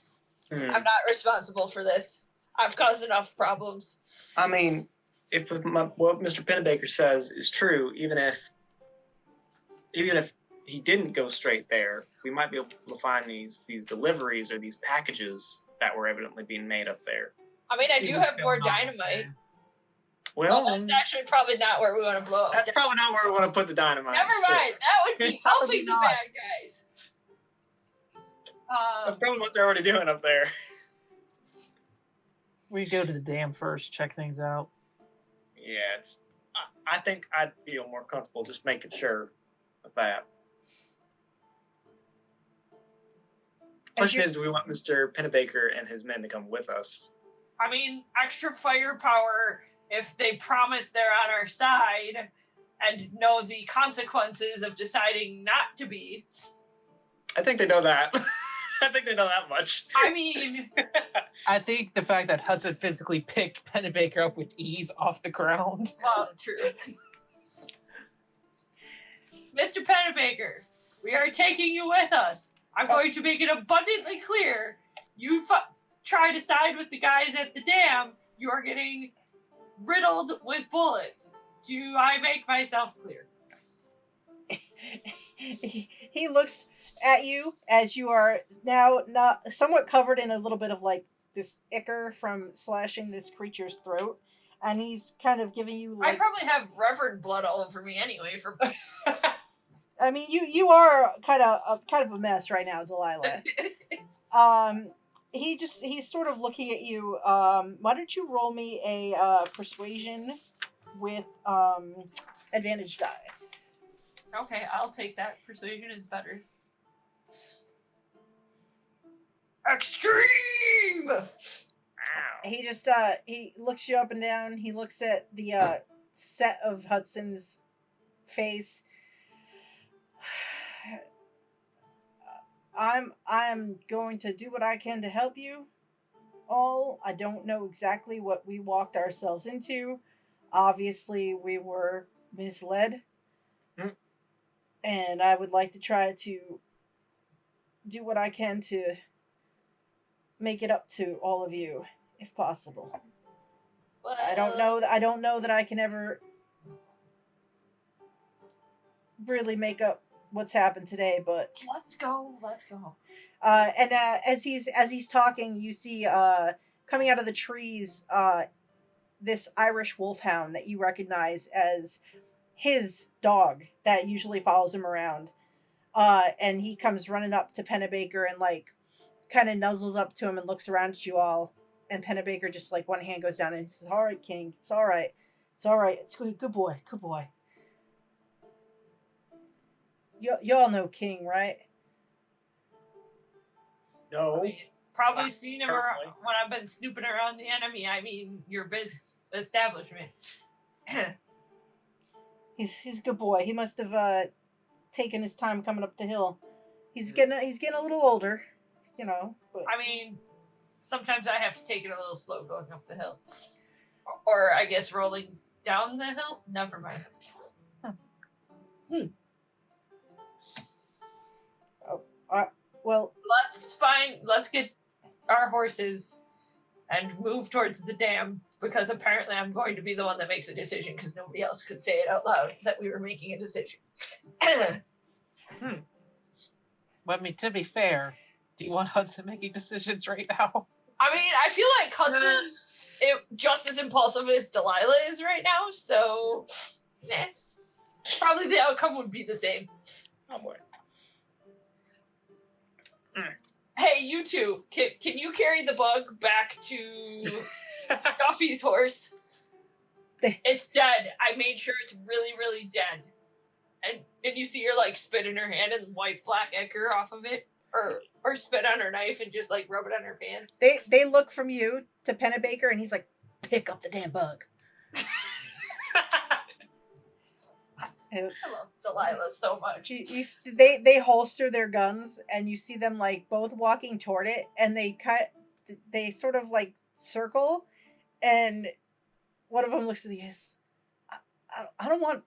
I'm not responsible for this. I've caused enough problems. I mean, if what Mr. Pennebaker says is true, even if he didn't go straight there, we might be able to find these deliveries or these packages that were evidently being made up there. I mean, I do have more dynamite. Well, that's actually probably not where we want to blow up. That's probably not where we want to put the dynamite. Never mind. That would be helping the bad guys. That's probably what they're already doing up there. We go to the dam first, check things out. Yeah, I think I'd feel more comfortable just making sure of that. Question is, do we want Mr. Pennebaker and his men to come with us? I mean, extra firepower if they promise they're on our side and know the consequences of deciding not to be. I think they know that. I think they know that much. I mean... I think the fact that Hudson physically picked Pennebaker up with ease off the ground. Well, true. Mr. Pennebaker, we are taking you with us. I'm going to make it abundantly clear. You try to side with the guys at the dam, you are getting riddled with bullets. Do I make myself clear? He looks at you as you are now not somewhat covered in a little bit of like this ichor from slashing this creature's throat, and he's kind of giving you like... I probably have reverend blood all over me anyway. I mean, you are kind of a mess right now, Delilah. He's sort of looking at you. Why don't you roll me a persuasion with advantage die? Okay, I'll take that. Persuasion is better. Extreme! Ow. He just he looks you up and down. He looks at the set of Hudson's face. I'm going to do what I can to help you all. I don't know exactly what we walked ourselves into. Obviously, we were misled. And I would like to try to do what I can to make it up to all of you, if possible. Well, I don't know that I can ever really make up what's happened today, but let's go. And as he's talking, you see coming out of the trees this Irish wolfhound that you recognize as his dog that usually follows him around. And he comes running up to Pennebaker and like kind of nuzzles up to him and looks around at you all. And Pennebaker just like one hand goes down and he says, "All right, King, it's all right. It's all right. It's good. Good boy. Good boy." Y'all know King, right? No. Probably seen him around, when I've been snooping around the enemy. I mean, your business establishment. He's a good boy. He must have taken his time coming up the hill. He's getting a little older, you know. But I mean, sometimes I have to take it a little slow going up the hill, or I guess rolling down the hill. Never mind. Well, let's get our horses and move towards the dam, because apparently I'm going to be the one that makes a decision, because nobody else could say it out loud that we were making a decision. Well, I mean, to be fair, do you want Hudson making decisions right now? I mean, I feel like Hudson is just as impulsive as Delilah is right now, so probably the outcome would be the same. Oh boy. Hey, you two, can you carry the bug back to Duffy's horse? It's dead. I made sure it's really, really dead. And you see her like spit in her hand and wipe black ichor off of it, or spit on her knife and just like rub it on her pants. They look from you to Pennebaker and he's like, "Pick up the damn bug." I love Delilah so much. They holster their guns and you see them like both walking toward it, and they sort of like circle, and one of them looks at the yes. I don't want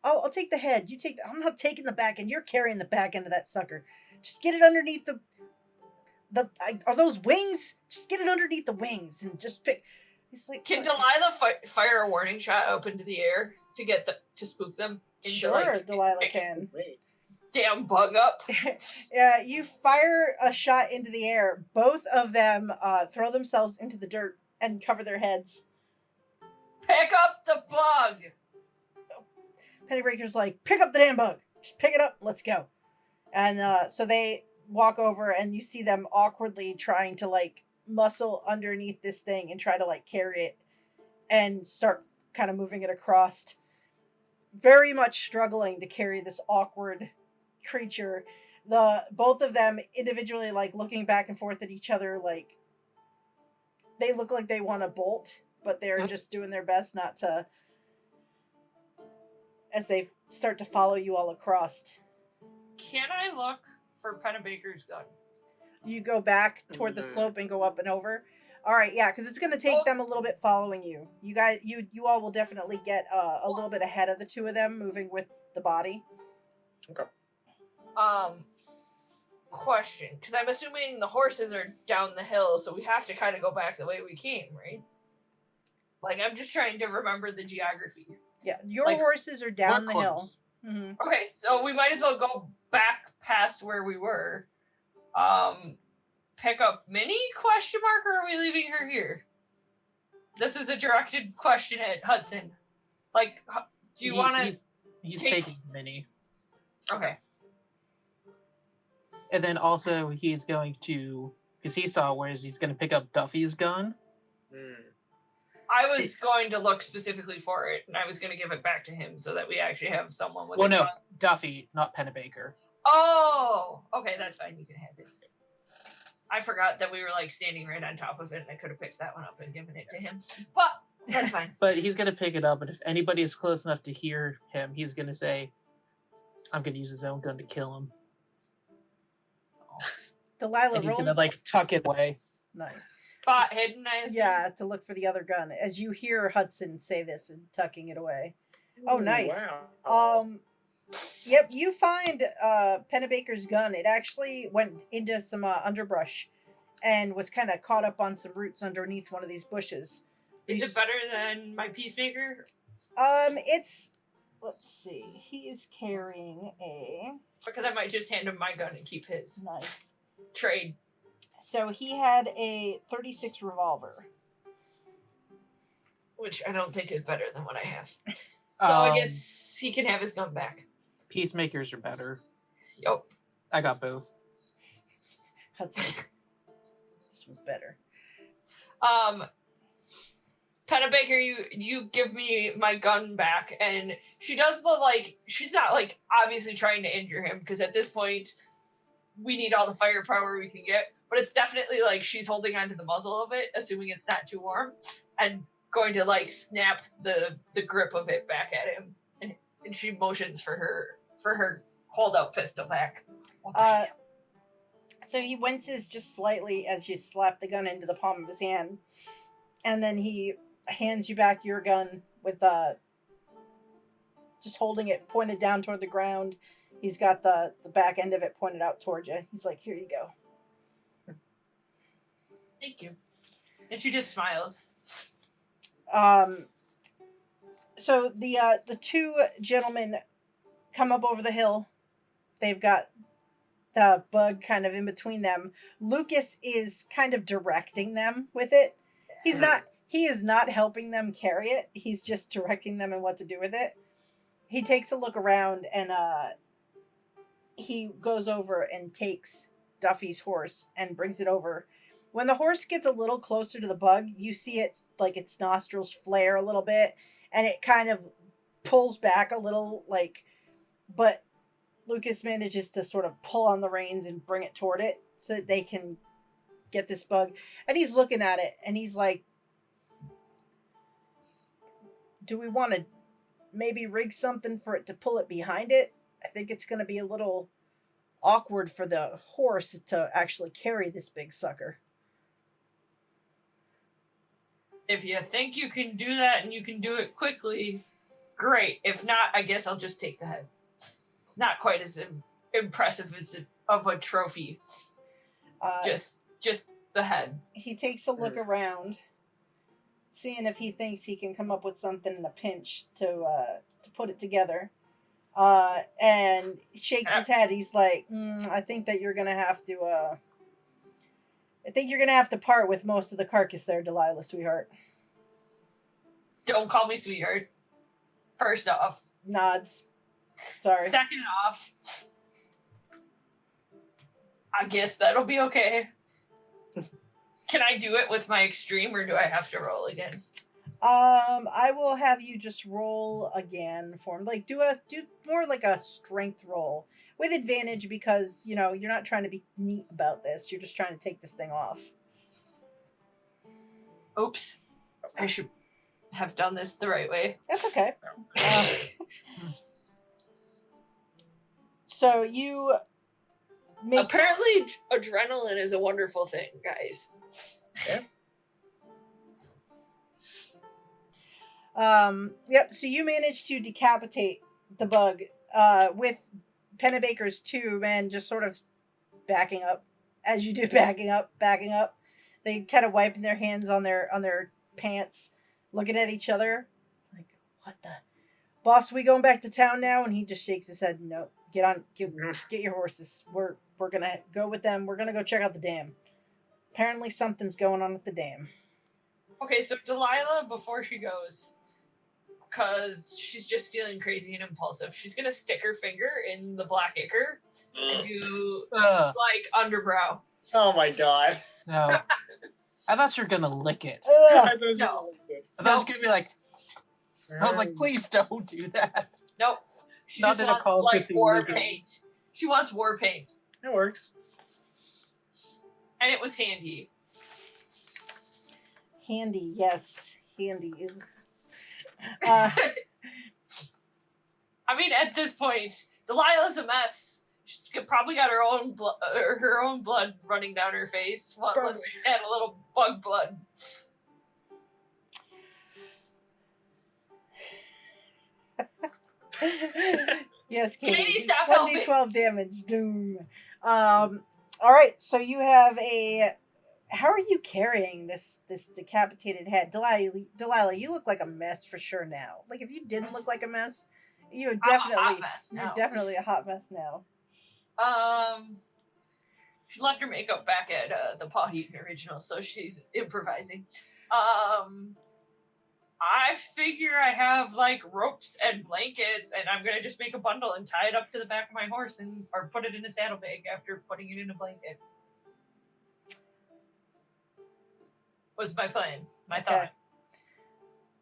I'll take the head. You take I'm not taking the back end. You're carrying the back end of that sucker. Just get it underneath are those wings? Just get it underneath the wings and just pick. He's like, can Delilah fire a warning shot up into the air to spook them? Sure, Delilah can. Damn bug up. Yeah, you fire a shot into the air. Both of them throw themselves into the dirt and cover their heads. Pick up the bug. Pennebaker's like, pick up the damn bug. Just pick it up. Let's go. And so they walk over, and you see them awkwardly trying to like muscle underneath this thing and try to like carry it and start kind of moving it across. Very much struggling to carry this awkward creature. Both of them individually like looking back and forth at each other, like they look like they want to bolt, but they're just doing their best not to, as they start to follow you all across. Can I look for Pennebaker's gun? You go back toward the slope and go up and over. All right, yeah, because it's going to take them a little bit following you. You guys, you all will definitely get a little bit ahead of the two of them, moving with the body. Okay. Question, because I'm assuming the horses are down the hill, so we have to kind of go back the way we came, right? Like, I'm just trying to remember the geography. Yeah, your horses are down the hill. Mm-hmm. Okay, so we might as well go back past where we were. Pick up Minnie? Question mark, or are we leaving her here? This is a directed question at Hudson. Like, do you want to... He's taking Minnie. Okay. And then also he's going to, because he saw whereas he's going to pick up Duffy's gun. I was going to look specifically for it, and I was going to give it back to him so that we actually have someone with gun. Duffy, not Pennebaker. Oh, okay, that's fine. You can have this. I forgot that we were like standing right on top of it, and I could have picked that one up and given it to him. But that's fine. But he's going to pick it up, and if anybody is close enough to hear him, he's going to say, I'm going to use his own gun to kill him. Delilah, and he's going to like tuck it away. Nice. Spot hidden, I assume? Yeah, to look for the other gun. As you hear Hudson say this and tucking it away. Oh, nice. Wow. Yep, you find Pennebaker's gun. It actually went into some underbrush and was kind of caught up on some roots underneath one of these bushes. Is it better than my Peacemaker? It's, let's see, he is carrying a... Because I might just hand him my gun and keep his. Nice. Trade. So he had a .36 revolver. Which I don't think is better than what I have. So I guess he can have his gun back. Peacemakers are better. Yep. I got both. Hudson. This one's better. Pennebaker, you give me my gun back, and she does the like. She's not like obviously trying to injure him because at this point we need all the firepower we can get. But it's definitely like she's holding onto the muzzle of it, assuming it's not too warm, and going to like snap the grip of it back at him, and she motions for her hold out pistol back. So he winces just slightly as you slap the gun into the palm of his hand, and then he hands you back your gun with just holding it pointed down toward the ground. He's got the back end of it pointed out toward you. He's like, here you go. Thank you. And she just smiles. So the two gentlemen come up over the hill. They've got the bug kind of in between them. Lucas is kind of directing them with it. He is not helping them carry it. He's just directing them in what to do with it. He takes a look around and he goes over and takes Duffy's horse and brings it over. When the horse gets a little closer to the bug, you see it like its nostrils flare a little bit and it kind of pulls back a little, like, but Lucas manages to sort of pull on the reins and bring it toward it so that they can get this bug. And he's looking at it and he's like, do we want to maybe rig something for it to pull it behind it? I think it's going to be a little awkward for the horse to actually carry this big sucker. If you think you can do that and you can do it quickly, great. If not, I guess I'll just take the head. It's not quite as impressive as of a trophy. Just the head. He takes a look around, seeing if he thinks he can come up with something in a pinch to put it together. And shakes his head. He's like, I think that you're gonna have to. I think you're gonna have to part with most of the carcass there, Delilah, sweetheart. Don't call me sweetheart. First off. Nods. Sorry. Second off, I guess that'll be okay. Can I do it with my extreme, or do I have to roll again? I will have you just roll again for him. Like do more like a strength roll with advantage because you're not trying to be neat about this. You're just trying to take this thing off. Oops. I should have done this the right way. That's okay. So you make... Apparently adrenaline is a wonderful thing, guys. Yeah. Yep, so you managed to decapitate the bug with Pennebaker's two men just sort of backing up. As you do, backing up. They kind of wiping their hands on their pants, looking at each other. Like, what the... Boss, are we going back to town now? And he just shakes his head. No, get your horses. We're gonna go with them. We're gonna go check out the dam. Apparently something's going on with the dam. Okay, so Delilah, before she goes, because she's just feeling crazy and impulsive, she's gonna stick her finger in the black ichor and do like underbrow. Oh my god. No. I thought you were gonna lick it. No. I thought it was gonna be like, I was like, please don't do that. Nope. She Not just in a Call of wants like Cthulhu war game. paint. She wants war paint. It works. And it was handy. Handy, yes. Handy. I mean, at this point, Delilah's a mess. She's probably got her own blood running down her face. Let's add a little bug blood. Yes, Katie. Katie, stop helping. 1d12 damage. Doom. All right, so you have a... How are you carrying this decapitated head? Delilah, you look like a mess for sure now. Like, if you didn't look like a mess, you're definitely... I'm a hot mess now. You're definitely a hot mess now. She left her makeup back at the Pawheton original, so she's improvising. I figure I have like ropes and blankets, and I'm gonna just make a bundle and tie it up to the back of my horse, or put it in a saddlebag after putting it in a blanket. Was my plan, my thought.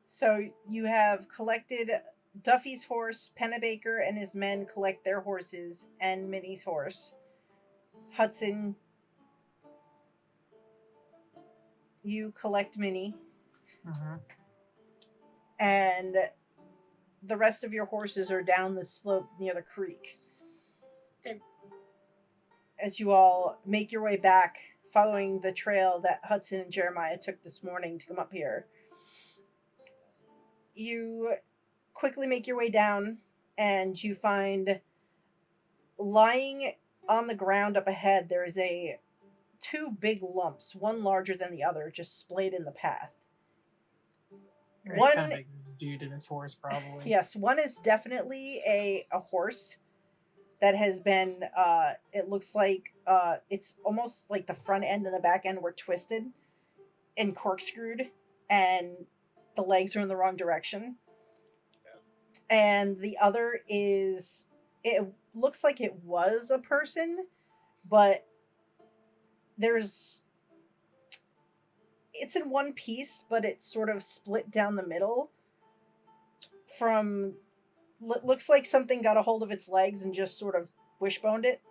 So you have collected Duffy's horse, Pennebaker and his men collect their horses, and Minnie's horse. Hudson, you collect Minnie. Mm-hmm. And the rest of your horses are down the slope near the creek. Okay. As you all make your way back, following the trail that Hudson and Jeremiah took this morning to come up here, you quickly make your way down, and you find lying on the ground up ahead, there is two big lumps, one larger than the other, just splayed in the path. One dude and his horse, probably. Yes, one is definitely a horse that has been it looks like it's almost like the front end and the back end were twisted and corkscrewed, and the legs are in the wrong direction. And the other is, it looks like it was a person, but it's in one piece, but it's sort of split down the middle from... Looks like something got a hold of its legs and just sort of wishboned it.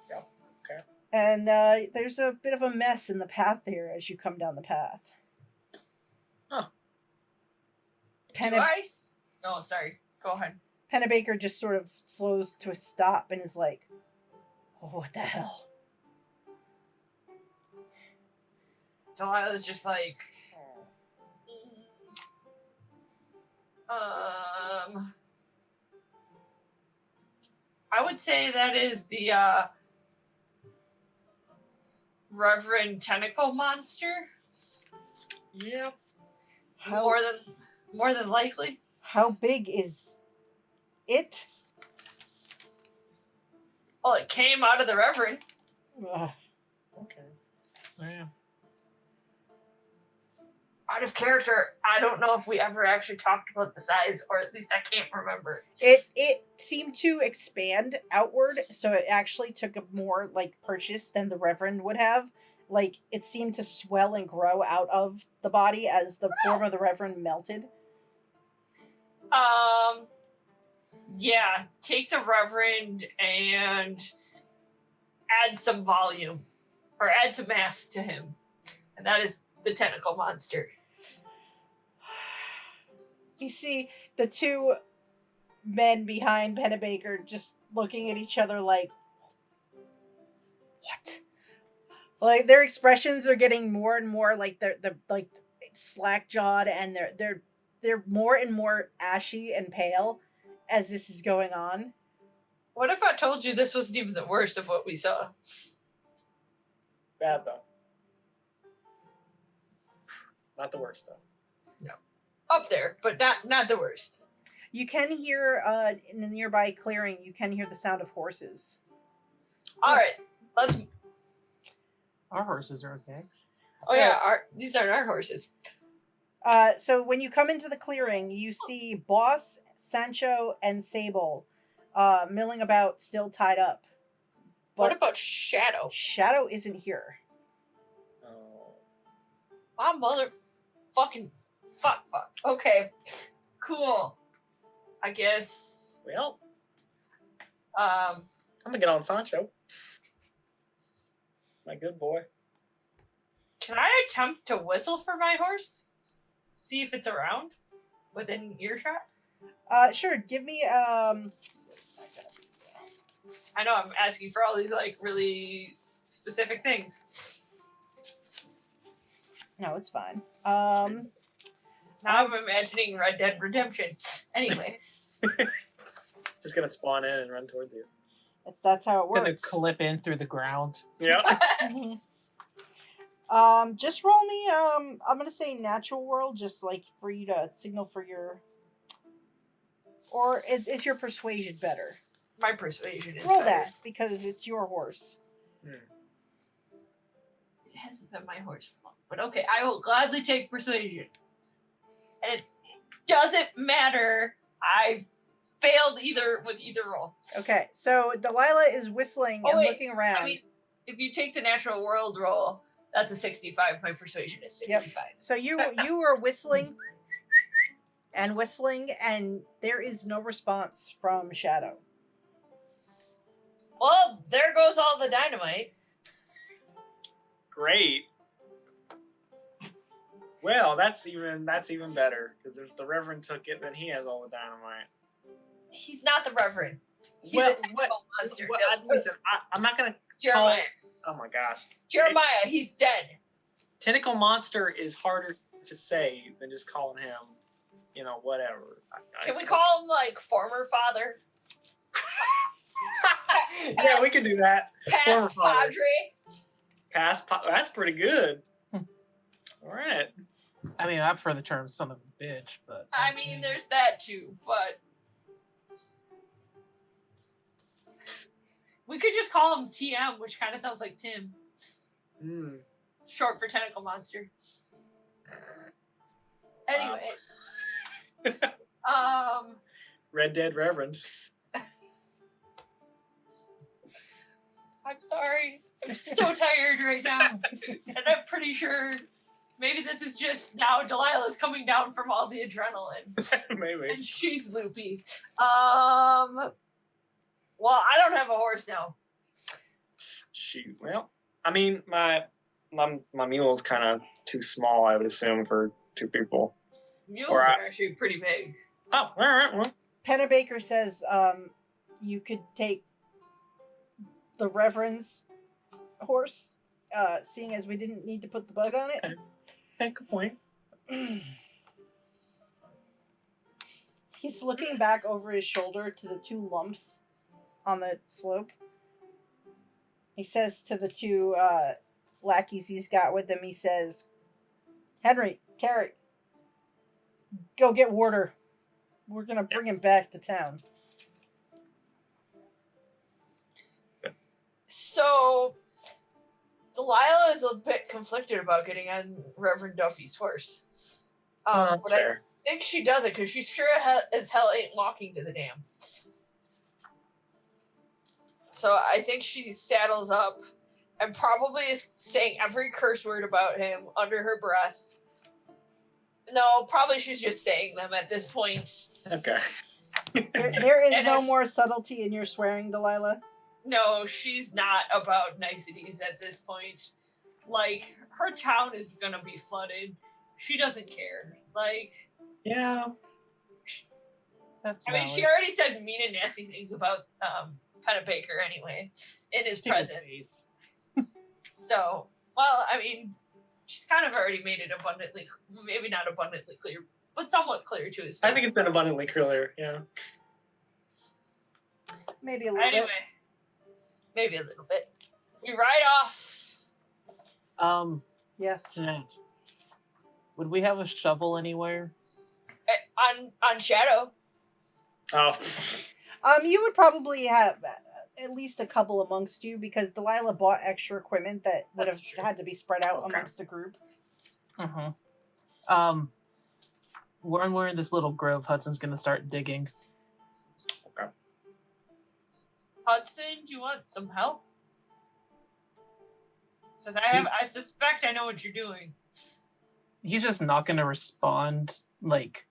Yeah, okay. And there's a bit of a mess in the path there as you come down the path. Huh. Oh, sorry. Go ahead. Pennebaker just sort of slows to a stop and is like, oh, what the hell? Delilah's just like, I would say that is the Reverend Tentacle Monster. Yep. How More than likely. how big is it? Well, it came out of the Reverend. Ugh. Okay. Yeah. Out of character, I don't know if we ever actually talked about the size, or at least I can't remember. It seemed to expand outward, so it actually took a more like purchase than the Reverend would have. Like it seemed to swell and grow out of the body as the form of the Reverend melted. Yeah, take the Reverend and add some volume, or add some mass to him, and that is the Tentacle Monster. You see the two men behind Pennebaker just looking at each other like, what? Like their expressions are getting more and more like they're like slack jawed, and they're more and more ashy and pale as this is going on. What if I told you this wasn't even the worst of what we saw? Bad though. Not the worst though. Up there, but not the worst. You can hear in the nearby clearing, you can hear the sound of horses. All right, let's. Our horses are okay. Oh yeah, these aren't our horses. So when you come into the clearing, you see Boss, Sancho, and Sable milling about, still tied up. But What about Shadow? Shadow isn't here. Oh. My mother, fuck. Okay, cool. I guess. Well, Um, I'm gonna get on Sancho. My good boy. can I attempt to whistle for my horse? See if it's around, within earshot. Sure. Give me I know I'm asking for all these like really specific things. No, it's fine. Now I'm imagining Red Dead Redemption. Anyway, Just gonna spawn in and run towards you. That's how it Gonna works. clip in through the ground. Yeah. Mhm. Just roll me. I'm gonna say natural world, just like for you to signal for your. Or is your persuasion better? my persuasion is Roll better. that because it's your horse. It hasn't been my horse for long, but okay, I will gladly take persuasion. And it doesn't matter. I failed with either roll. Okay, so Delilah is whistling and wait, looking around. I mean, if you take the natural world roll, that's a 65. My persuasion is 65. So you are whistling and whistling, and there is no response from Shadow. Well, there goes all the dynamite. Great. Well, that's even better, because if the Reverend took it, then he has all the dynamite. He's not the Reverend. He's Well, a technical monster. Listen, I'm not gonna Jeremiah. Oh my gosh. Jeremiah, he's dead. Tentacle monster is harder to say than just calling him, whatever. Can we call him like former father? Yeah, we can do that. Former Past father. Padre? That's pretty good. All right. I mean, I prefer the term "son of a bitch," but I mean, there's that too, but we could just call him TM, which kind of sounds like Tim. Short for tentacle monster. Anyway. Red Dead Reverend. I'm sorry. I'm so tired right now. And I'm pretty sure maybe this is just now Delilah's coming down from all the adrenaline. Maybe. And she's loopy. Well, I don't have a horse now. Shoot. Well, I mean, my mule is kind of too small, I would assume, for two people. Mules are actually pretty big. Oh, all right. Well, Pennebaker says you could take the Reverend's horse, seeing as we didn't need to put the bug on it. okay, good point. He's looking back over his shoulder to the two lumps on the slope. He says to the two lackeys he's got with him, he says, Henry, Carrie, go get Warder. We're going to bring him back to town. So, Delilah is a bit conflicted about getting on Reverend Duffy's horse. That's but fair. I think she does it because she's sure as hell ain't walking to the dam. So I think she saddles up and probably is saying every curse word about him under her breath. No, probably she's just saying them at this point. Okay. There is no more subtlety in your swearing, Delilah. No, she's not about niceties at this point. Like, her town is gonna be flooded. She doesn't care. Like, Yeah. That's I mean, she already said mean and nasty things about Pennebaker anyway, in his presence. So, well, I mean, she's kind of already made it abundantly, maybe not abundantly clear, but somewhat clear to his face. I think it's been abundantly clear, yeah. Maybe a little bit. Maybe a little bit. We ride off. Yes. Would we have a shovel anywhere? On Shadow. Oh. You would probably have at least a couple amongst you because Delilah bought extra equipment that would have had to be spread out amongst the group. When we're in this little grove, Hudson's gonna start digging. Okay. Hudson, do you want some help? Because I suspect I know what you're doing. He's just not gonna respond like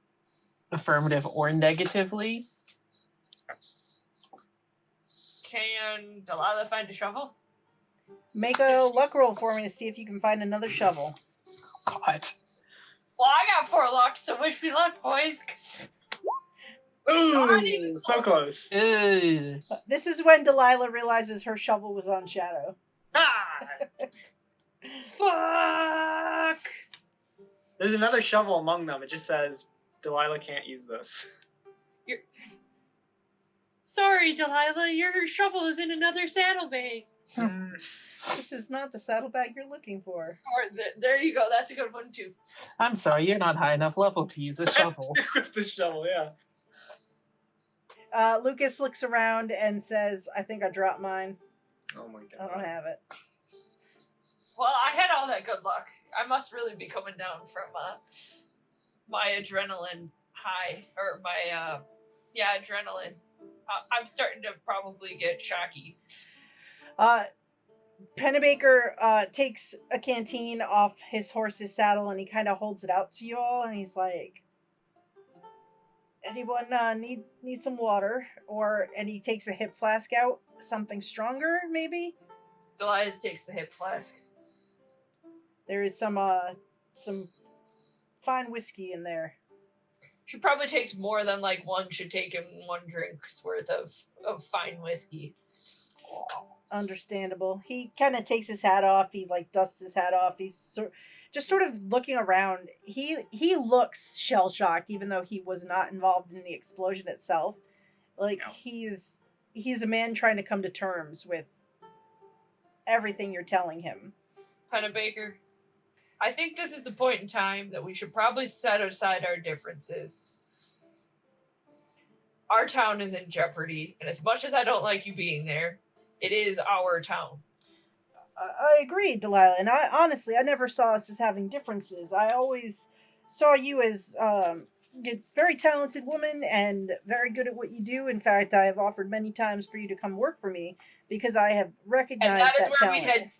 affirmative or negatively. Can Delilah find a shovel? Make a luck roll for me to see if you can find another shovel. God. Well, I got 4 luck, so wish me luck, boys. Ooh, so close. This is when Delilah realizes her shovel was on Shadow. Ah! Fuck! There's another shovel among them. It just says, Delilah can't use this. Sorry, Delilah, your shovel is in another saddlebag. This is not the saddlebag you're looking for. Or there you go. That's a good one too. I'm sorry, you're not high enough level to use a shovel. With the shovel, yeah. Lucas looks around and says, I think I dropped mine. Oh my god. I don't have it. Well, I had all that good luck. I must really be coming down from my adrenaline high, or my adrenaline. I'm starting to probably get shocky. Pennebaker takes a canteen off his horse's saddle and he kind of holds it out to you all and he's like, anyone need some water? And he takes a hip flask out, something stronger maybe? Delilah takes the hip flask. There is some fine whiskey in there. She probably takes more than like one should take in one drink's worth of fine whiskey. Understandable. He kind of takes his hat off. He like dusts his hat off. He's just sort of looking around. He looks shell shocked, even though he was not involved in the explosion itself. Like No. he's a man trying to come to terms with everything you're telling him. Pennebaker, I think this is the point in time that we should probably set aside our differences. Our town is in jeopardy, and as much as I don't like you being there, it is our town. I agree, Delilah, and I never saw us as having differences. I always saw you as a very talented woman and very good at what you do. In fact, I have offered many times for you to come work for me because I have recognized that talent.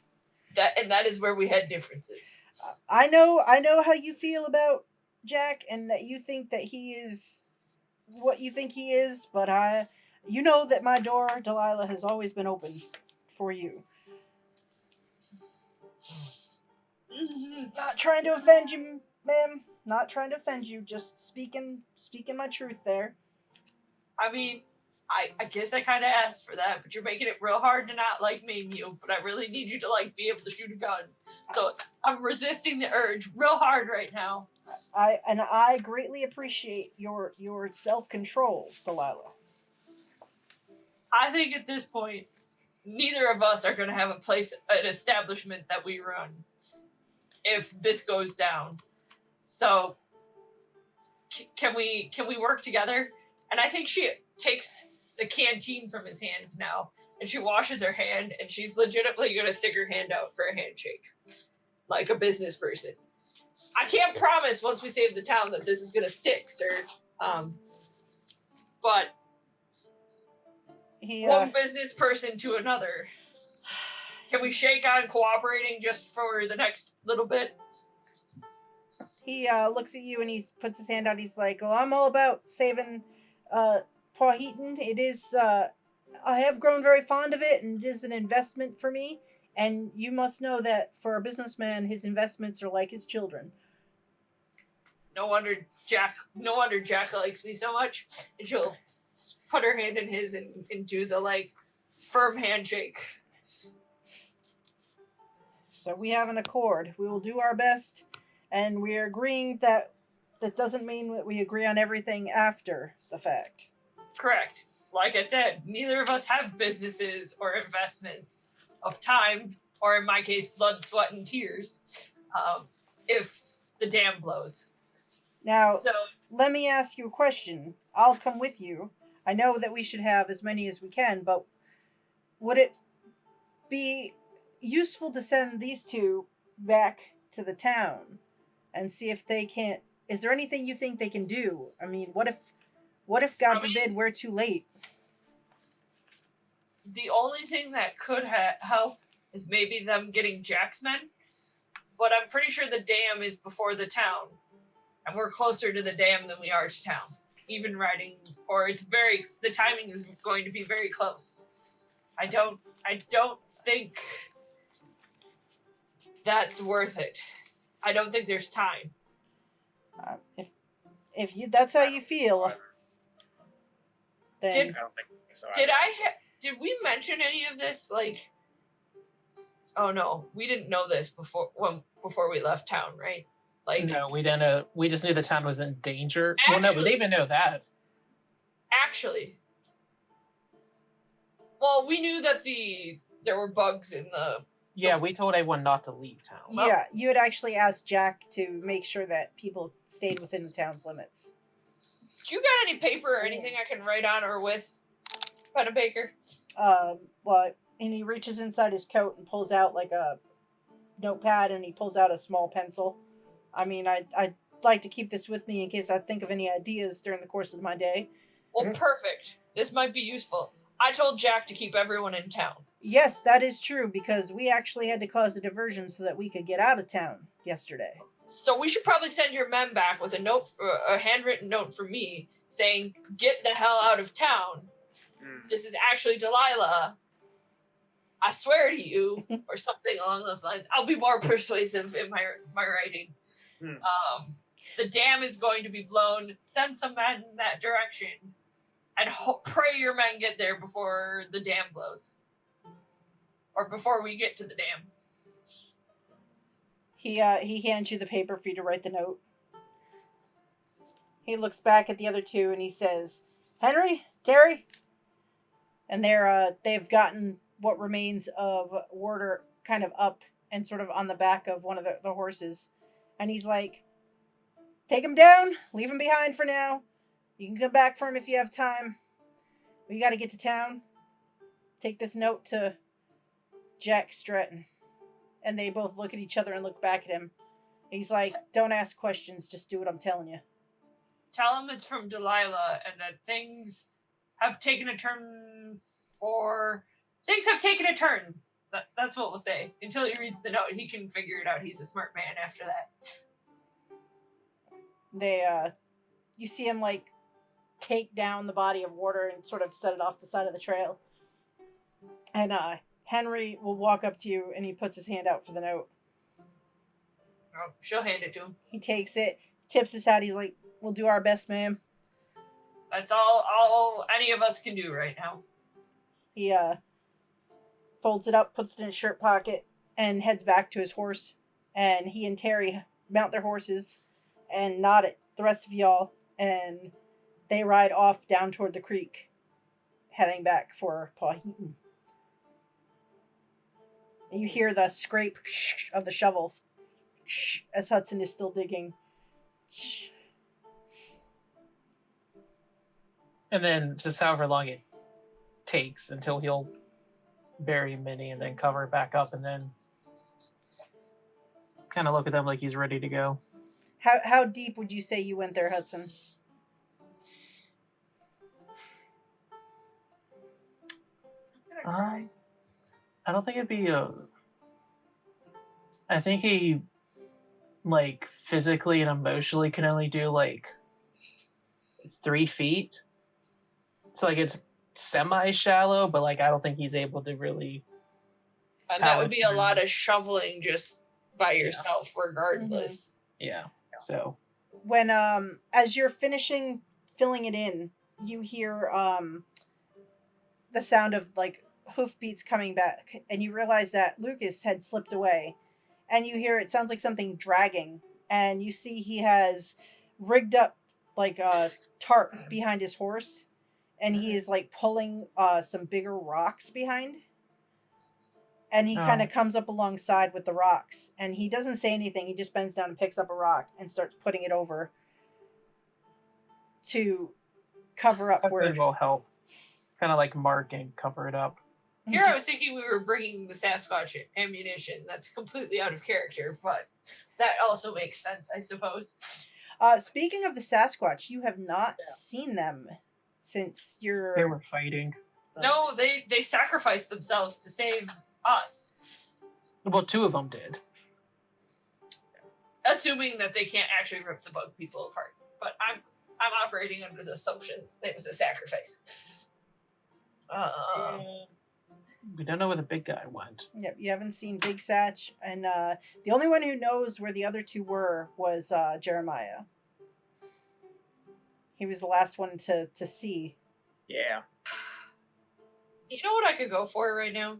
That is where we had differences. I know how you feel about Jack and that you think that he is what you think he is, but you know that my door, Delilah, has always been open for you. Not trying to offend you, ma'am. Not trying to offend you. Just speaking my truth there. I mean, I guess I kind of asked for that, but you're making it real hard to not like maim you, but I really need you to like be able to shoot a gun. So I'm resisting the urge real hard right now. I greatly appreciate your self-control, Delilah. I think at this point, neither of us are going to have an establishment that we run if this goes down. So can we work together? And I think she takes the canteen from his hand now, and she washes her hand, and she's legitimately going to stick her hand out for a handshake, like a business person. I can't promise once we save the town that this is going to stick, sir. But one business person to another. Can we shake on cooperating just for the next little bit? He looks at you and he puts his hand out. He's like, well, I'm all about saving Pawheton. It is, I have grown very fond of it, and it is an investment for me. And you must know that for a businessman, his investments are like his children. No wonder Jack likes me so much. And she'll put her hand in his and do the, like, firm handshake. So we have an accord. We will do our best, and we're agreeing that doesn't mean that we agree on everything after the fact. Correct. Like I said, neither of us have businesses or investments of time, or in my case, blood, sweat, and tears, if the dam blows. Now, let me ask you a question. I'll come with you. I know that we should have as many as we can, but would it be useful to send these two back to the town and see if they can't... Is there anything you think they can do? I mean, what if God forbid, we're too late? The only thing that could help is maybe them getting Jack's men, but I'm pretty sure the dam is before the town, and we're closer to the dam than we are to town. Even riding, or the timing is going to be very close. I don't think that's worth it. I don't think there's time. If you that's how you feel, then I don't think so. Did we mention any of this? Like, oh no, we didn't know this before we left town, right? Like, no, we didn't know. We just knew the town was in danger. Well, no, we didn't even know that. Actually, well, we knew that there were bugs in the... Yeah, we told everyone not to leave town. Yeah, you had actually asked Jack to make sure that people stayed within the town's limits. Do you got any paper or anything I can write on or with, Pennebaker? And he reaches inside his coat and pulls out like a notepad, and he pulls out a small pencil. I mean, I'd like to keep this with me in case I think of any ideas during the course of my day. Well, perfect. This might be useful. I told Jack to keep everyone in town. Yes, that is true, because we actually had to cause a diversion so that we could get out of town yesterday. So we should probably send your men back with a handwritten note from me saying, get the hell out of town. This is actually Delilah. I swear to you, or something along those lines. I'll be more persuasive in my writing. The dam is going to be blown. Send some men in that direction. And pray your men get there before the dam blows. Or before we get to the dam. He hands you the paper for you to write the note. He looks back at the other two and he says, Henry, Terry? And they've gotten what remains of Warder kind of up and sort of on the back of one of the horses. And he's like, take him down, leave him behind for now. You can come back for him if you have time. We got to get to town. Take this note to Jack Stratton. And they both look at each other and look back at him. And he's like, don't ask questions, just do what I'm telling you. Tell him it's from Delilah and that things have taken a turn. That's what we'll say. Until he reads the note, he can figure it out. He's a smart man after that. You see him, like, take down the body of Warder and sort of set it off the side of the trail. And, Henry will walk up to you and he puts his hand out for the note. Oh, she'll hand it to him. He takes it, tips his hat. He's like, we'll do our best, ma'am. That's all any of us can do right now. He folds it up, puts it in his shirt pocket, and heads back to his horse. And he and Terry mount their horses and nod at the rest of y'all. And they ride off down toward the creek, heading back for Pawheton. And you hear the scrape of the shovel as Hudson is still digging. And then just however long it takes until he'll bury Minnie and then cover it back up and then kind of look at them like he's ready to go. How deep would you say you went there, Hudson? I don't think it'd be I think he, like, physically and emotionally can only do, like, 3 feet. So, like, it's semi-shallow, but, like, I don't think he's able to really... And that would be a lot of shoveling just by yourself, regardless. Yeah, so... When, as you're finishing filling it in, you hear, the sound of, like, hoofbeats coming back, and you realize that Lucas had slipped away. And you hear, it sounds like something dragging, and you see he has rigged up, like, a tarp behind his horse, and he is, like, pulling some bigger rocks behind. And he kind of comes up alongside with the rocks, and he doesn't say anything, he just bends down and picks up a rock and starts putting it over to cover up where... That will help. Kind of like mark and cover it up. Here I was thinking we were bringing the Sasquatch ammunition. That's completely out of character, but that also makes sense, I suppose. Speaking of the Sasquatch, you have not seen them since you're... They were fighting. No, they sacrificed themselves to save us. Well, 2 of them did. Assuming that they can't actually rip the bug people apart. But I'm operating under the assumption that it was a sacrifice. We don't know where the big guy went. Yep, you haven't seen Big Satch, and the only one who knows where the other 2 were was Jeremiah. He was the last one to see. Yeah. You know what I could go for right now?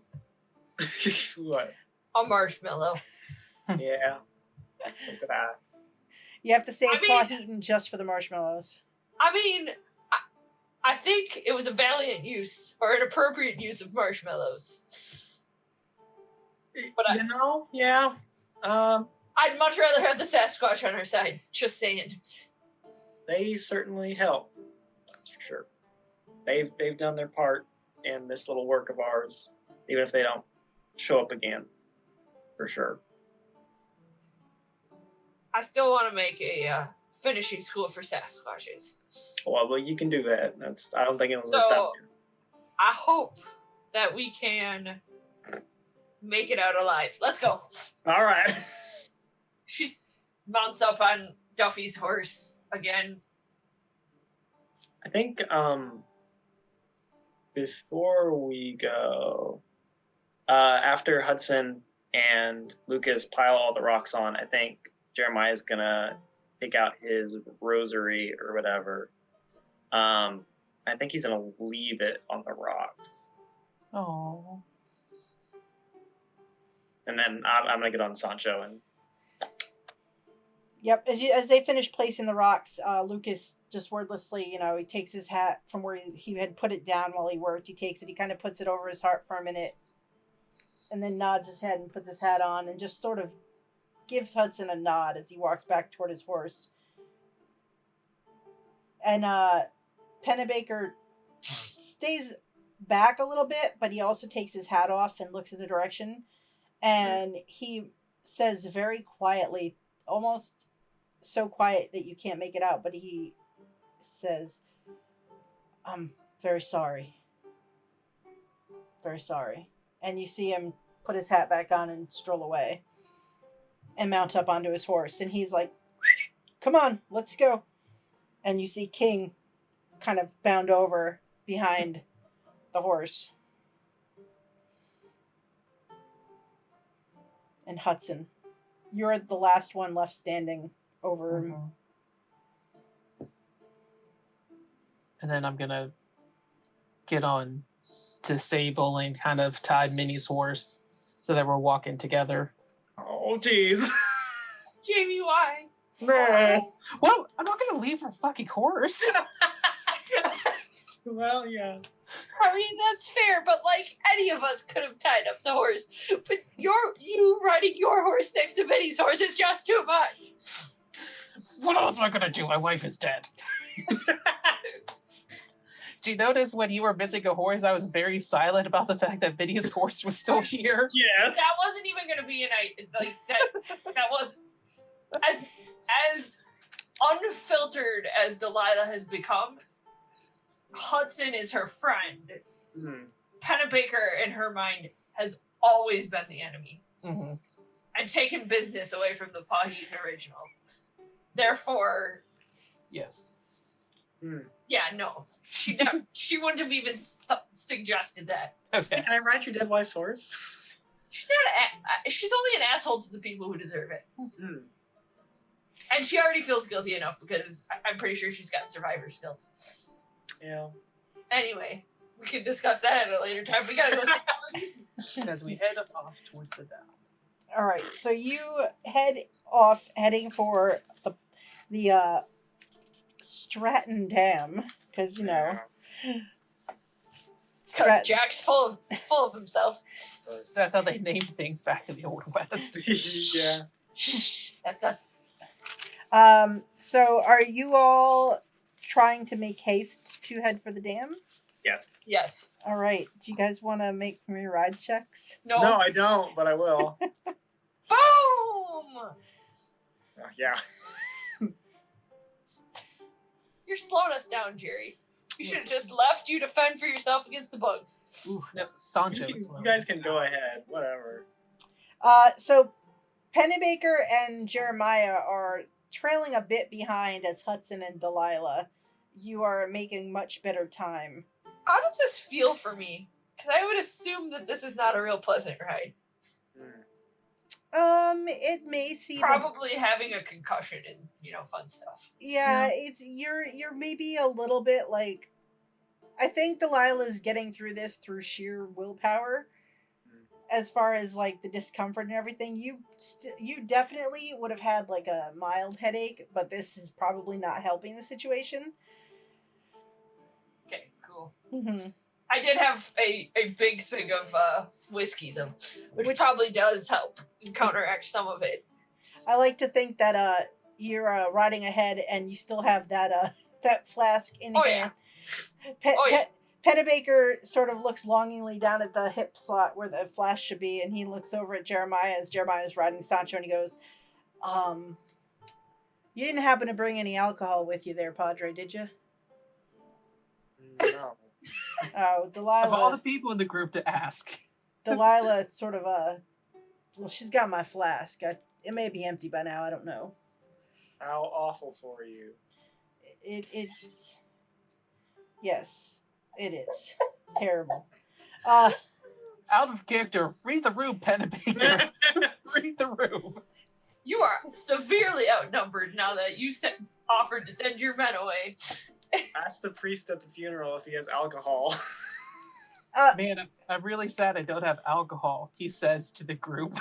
What? A marshmallow. Yeah. Look at that. You have to save Pawheton just for the marshmallows. I mean, I think it was a valiant use or an appropriate use of marshmallows. But yeah. I'd much rather have the Sasquatch on our side. Just saying. They certainly help. That's for sure. They've done their part in this little work of ours, even if they don't show up again, for sure. I still want to make a finishing school for Sasquatches. Well, you can do that. I don't think it was a stop. I hope that we can make it out alive. Let's go. All right. She mounts up on Duffy's horse again. I think before we go, after Hudson and Lucas pile all the rocks on, I think Jeremiah's gonna take out his rosary or whatever. I think he's gonna leave it on the rocks. Oh. And then I'm gonna get on Sancho and. Yep, as they finish placing the rocks, Lucas just wordlessly, he takes his hat from where he had put it down while he worked. He takes it, he kind of puts it over his heart for a minute, and then nods his head and puts his hat on and just sort of gives Hudson a nod as he walks back toward his horse. And Pennebaker stays back a little bit, but he also takes his hat off and looks in the direction, and he says very quietly, almost so quiet that you can't make it out, but he says, "I'm very sorry. Very sorry." And you see him put his hat back on and stroll away and mount up onto his horse. And he's like, "Come on, let's go." And you see King kind of bound over behind the horse. And Hudson, you're the last one left standing over him. And then I'm gonna get on to Sable and kind of tie Minnie's horse so that we're walking together. Oh, jeez. Jamie, why? No. Well, I'm not gonna leave her fucking horse. Well, yeah. I mean, that's fair, but like any of us could have tied up the horse. But you riding your horse next to Benny's horse is just too much. What else am I gonna do? My wife is dead. Do you notice when you were missing a horse, I was very silent about the fact that Vinny's horse was still here? Yes. That wasn't even going to be like that. That was as unfiltered as Delilah has become. Hudson is her friend. Hmm. Pennebaker, in her mind, has always been the enemy Mm-hmm. and taken business away from the Pawheton original. Therefore, Yes. yeah, no, she wouldn't have even suggested that. Okay. Can I ride your dead wife's horse? She's not. She's only an asshole to the people who deserve it, Hmm. and she already feels guilty enough because I'm pretty sure she's got survivor's guilt. Yeah. Anyway, we can discuss that at a later time. We gotta go see. As we head off towards the down. All right, so you heading for the Stratton Dam, because you know. Because Jack's full of himself. That's how they named things back in the Old West. Yeah. Shh, that's not. So are you all trying to make haste to head for the dam? Yes. Yes. All right. Do you guys want to make me ride checks? No. No, I don't, but I will. Boom! Yeah. You're slowing us down, Jerry. We should have just left you to fend for yourself against the bugs. Ooh, no, Sancho. You is slow. guys can go ahead. Whatever. So Pennebaker and Jeremiah are trailing a bit behind as Hudson and Delilah. You are making much better time. How does this feel for me? Because I would assume that this is not a real pleasant ride. It may seem Probably having a concussion and, fun stuff. yeah, it's you're maybe a little bit like, I think Delilah's getting through this through sheer willpower. As far as like the discomfort and everything, you definitely would have had like a mild headache, but this is probably not helping the situation. Okay, cool. Mm-hmm. I did have a big swig of whiskey, though, which Which probably does help counteract some of it. I like to think that you're riding ahead and you still have that that flask in Oh, hand. yeah. Pennebaker sort of looks longingly down at the hip slot where the flask should be, and he looks over at Jeremiah as Jeremiah is riding Sancho, and he goes, you didn't happen to bring any alcohol with you there, Padre, did you? No. Oh, Of all the Delilah. people in the group to ask. Delilah sort of, well, she's got my flask. It may be empty by now, I don't know. How awful for you. It's... Yes, it is. It's terrible. Out of character. Read the room, Pennebaker. Read the room. You are severely outnumbered now that you offered to send your men away. Ask the priest at the funeral if he has alcohol. Man, I'm really sad I don't have alcohol, he says to the group.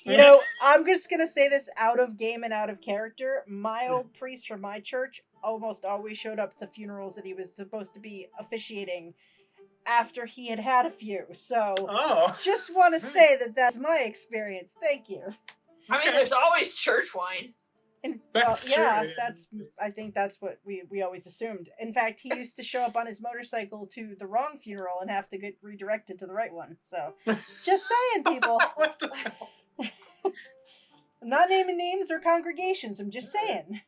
You know, I'm just going to say this out of game and out of character. My old priest from my church almost always showed up to funerals that he was supposed to be officiating after he had had a few. So, Oh. just want to say that that's my experience. Thank you. I mean, there's always church wine. And That's yeah, true. I think that's what we always assumed. In fact, he used to show up on his motorcycle to the wrong funeral and have to get redirected to the right one. So, just saying, people. What the hell? I'm not naming names or congregations. I'm just saying.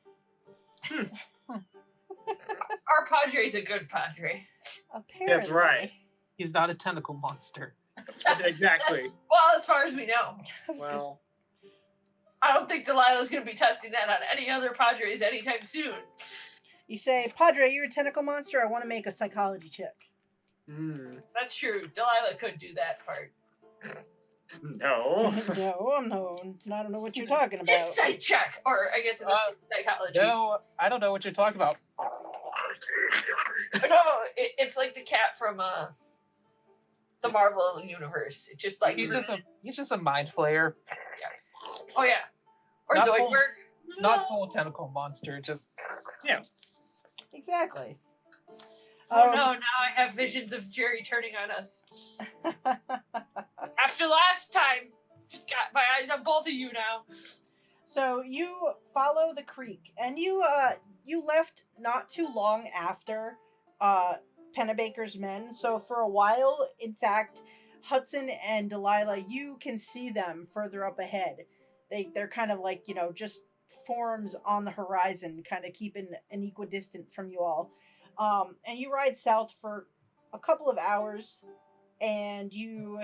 Our Padre's a good Padre. Apparently. That's right. He's not a tentacle monster. Exactly. Well, as far as we know. Well, I don't think Delilah's going to be testing that on any other Padres anytime soon. You say, Padre, you're a tentacle monster. I want to make a psychology check. That's true. Delilah could do that part. no. No, I don't know what you're talking about. Insight check! Or I guess in this case, psychology. No, I don't know what you're talking about. No, it's like the cat from the Marvel universe. It's just like... He's just a mind flayer. Oh, yeah. Or Not full- Zoidberg. Not full tentacle monster, just Exactly. Oh no, now I have visions of Jerry turning on us. After last time, just got my eyes on both of you now. So you follow the creek, and you left not too long after Pennebaker's men. So for a while, in fact, Hudson and Delilah, you can see them further up ahead. They're kind of like, just forms on the horizon, kind of keeping an equidistant from you all. And you ride south for a couple of hours, and you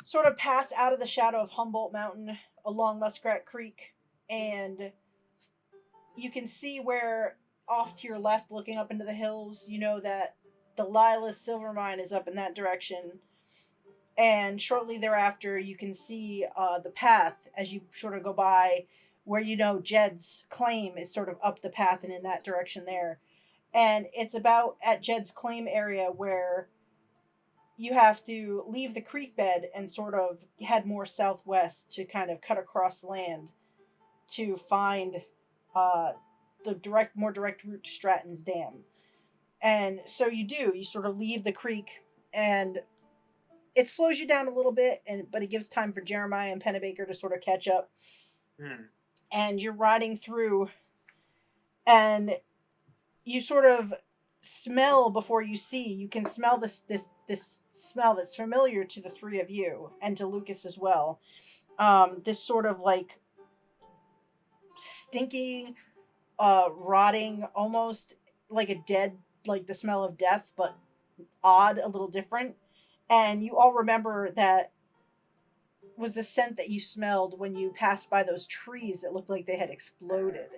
sort of pass out of the shadow of Humboldt Mountain along Muskrat Creek, and you can see where off to your left, looking up into the hills, that Delilah's silver mine is up in that direction. And shortly thereafter, you can see the path as you sort of go by where Jed's claim is sort of up the path and in that direction there. And it's about at Jed's claim area where you have to leave the creek bed and sort of head more southwest to kind of cut across land to find the more direct route to Stratton's Dam. And so you sort of leave the creek, and it slows you down a little bit, but it gives time for Jeremiah and Pennebaker to sort of catch up. And you're riding through, and you sort of smell before you see. You can smell this smell that's familiar to the three of you and to Lucas as well. This sort of like stinking, rotting, almost like a dead, like the smell of death, but odd, a little different. And you all remember that was the scent that you smelled when you passed by those trees that looked like they had exploded.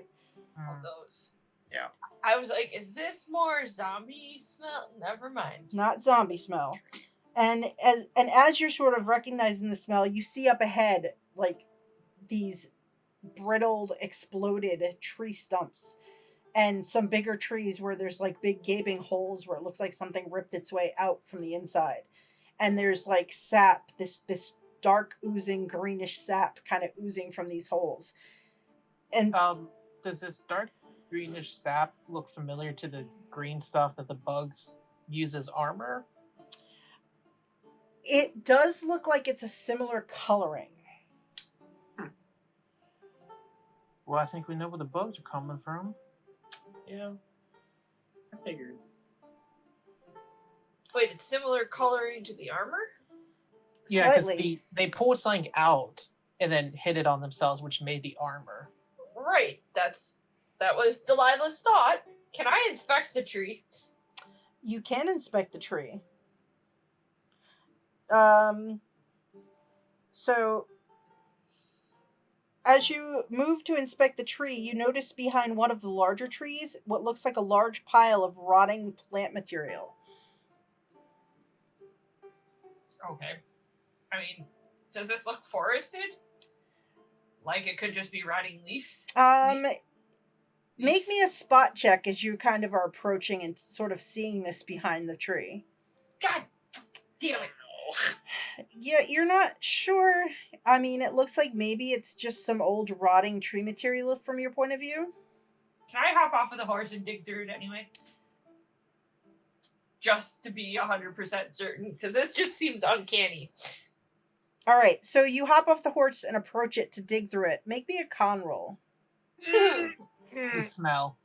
Those. Yeah. I was like, is this more zombie smell? Never mind. Not zombie smell. And as you're sort of recognizing the smell, you see up ahead like these brittled, exploded tree stumps, and some bigger trees where there's like big gaping holes where it looks like something ripped its way out from the inside. And there's like sap, this dark oozing greenish sap kind of oozing from these holes. And does this dark greenish sap look familiar to the green stuff that the bugs use as armor? It does look like it's a similar coloring. Well, I think we know where the bugs are coming from. Yeah. I figured. Wait, it's similar coloring to the armor? Yeah, because Slightly. they pulled something out and then hit it on themselves, which made the armor. Right. That was Delilah's thought. Can I inspect the tree? You can inspect the tree. So as you move to inspect the tree, you notice behind one of the larger trees what looks like a large pile of rotting plant material. Okay. I mean, does this look forested? Like it could just be rotting leaves? Make me a spot check as you kind of are approaching and sort of seeing this behind the tree. God damn it. Yeah, you're not sure. I mean, it looks like maybe it's just some old rotting tree material from your point of view. Can I hop off of the horse and dig through it anyway? Just to be 100% certain, because this just seems uncanny. All right, so you hop off the horse and approach it to dig through it. Make me a con roll. The smell.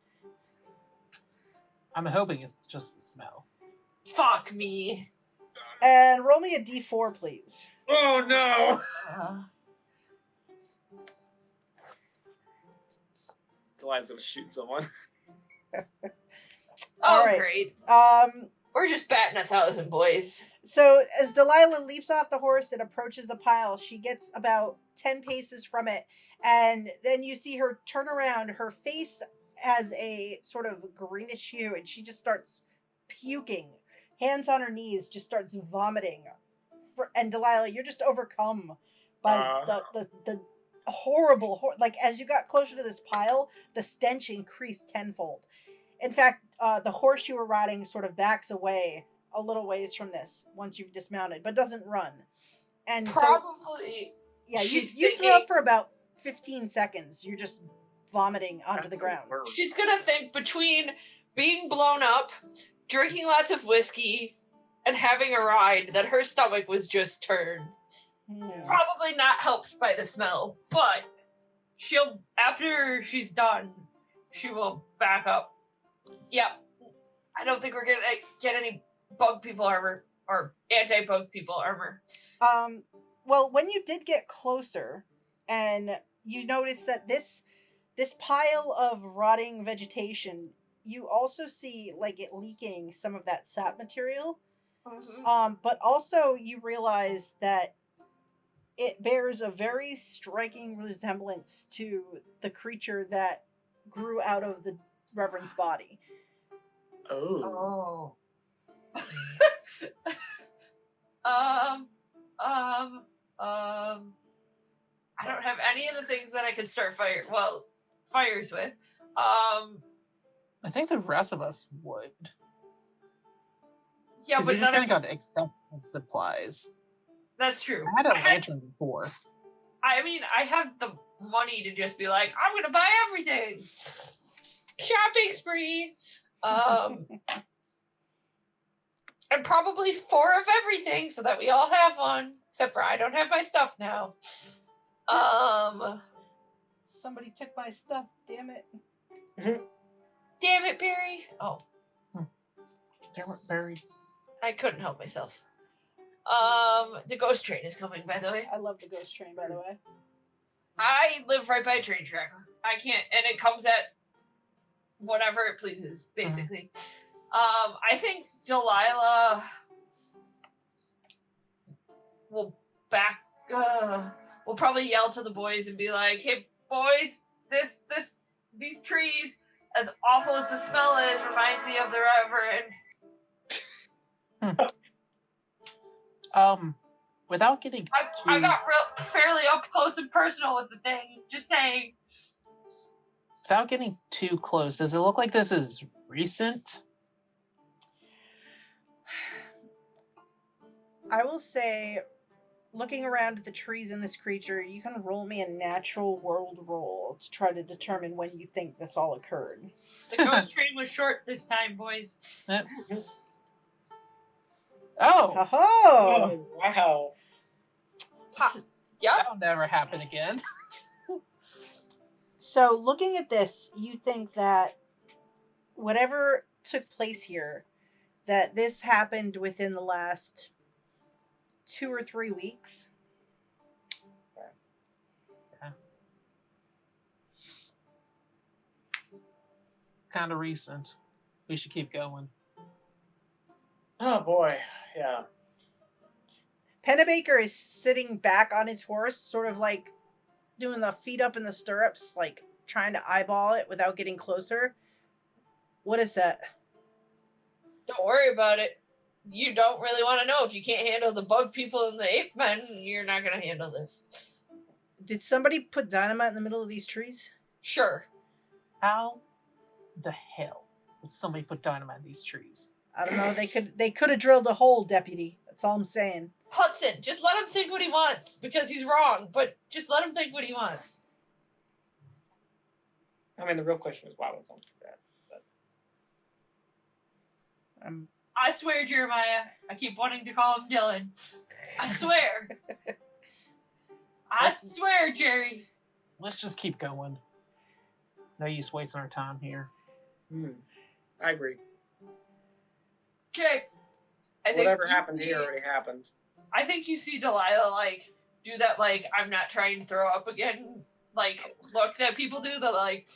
I'm hoping it's just the smell. Fuck me. And roll me a d4, please. Oh no! Delilah's gonna shoot someone. Oh, right. great. We're just batting 1,000, boys. So as Delilah leaps off the horse and approaches the pile, she gets about 10 paces from it, and then you see her turn around. Her face has a sort of greenish hue, and she just starts puking. Hands on her knees, just starts vomiting. And Delilah, you're just overcome by the horrible, like as you got closer to this pile, the stench increased tenfold. In fact, the horse you were riding sort of backs away a little ways from this once you've dismounted, but doesn't run. And probably. So, yeah, you throw up for about 15 seconds. You're just vomiting onto the ground. She's gonna think between being blown up, drinking lots of whiskey and having a ride that her stomach was just turned. Yeah. Probably not helped by the smell, but she'll, after she's done, she will back up. Yep. I don't think we're gonna get any bug people armor or anti-bug people armor. Well, when you did get closer, and you notice that this pile of rotting vegetation, you also see like it leaking some of that sap material. Mm-hmm. But also you realize that it bears a very striking resemblance to the creature that grew out of the Reverend's body. Oh. I don't have any of the things that I could start fires with. I think the rest of us would. Yeah, Because but you just none kind of, of got excessive supplies. that's true. I had a lantern before. I mean, I have the money to just be like, I'm gonna buy everything. Shopping spree. And probably 4 of everything so that we all have one. Except for I don't have my stuff now. Somebody took my stuff, damn it. Damn it, Barry. Oh, They weren't buried. I couldn't help myself. The ghost train is coming, by the way. I love the ghost train, by the way. I live right by a train track. I can't, and it comes at whatever it pleases, basically. I think Delilah will will probably yell to the boys and be like, "Hey, boys, these trees, as awful as the smell is, reminds me of the Reverend." Without getting I got fairly up close and personal with the thing. Just saying. without getting too close, does it look like this is recent? I will say, looking around at the trees and this creature, you can roll me a natural world roll to try to determine when you think this all occurred. The ghost train was short this time, boys. Oh, Oh! Wow. Yep. that'll never happen again. So, looking at this, you think that whatever took place here, that this happened within the last 2 or 3 weeks. Kind of recent. We should keep going. Oh boy. Yeah. Pennebaker is sitting back on his horse, sort of like doing the feet up in the stirrups, like trying to eyeball it without getting closer. What is that? Don't worry about it. You don't really want to know. If you can't handle the bug people and the ape men, you're not going to handle this. Did somebody put dynamite in the middle of these trees? Sure. How the hell would somebody put dynamite in these trees? I don't know. They could have drilled a hole, deputy. That's all I'm saying. Hudson, just let him think what he wants, because he's wrong, but just let him think what he wants. I mean, the real question is why would someone do that? But... I swear, Jeremiah, I keep wanting to call him Dylan. I swear. I swear, Jerry. Let's just keep going. No use wasting our time here. I agree. Okay. Whatever happened here already happened. I think you see Delilah, like, do that, like, I'm not trying to throw up again, like, look that people do, the, like...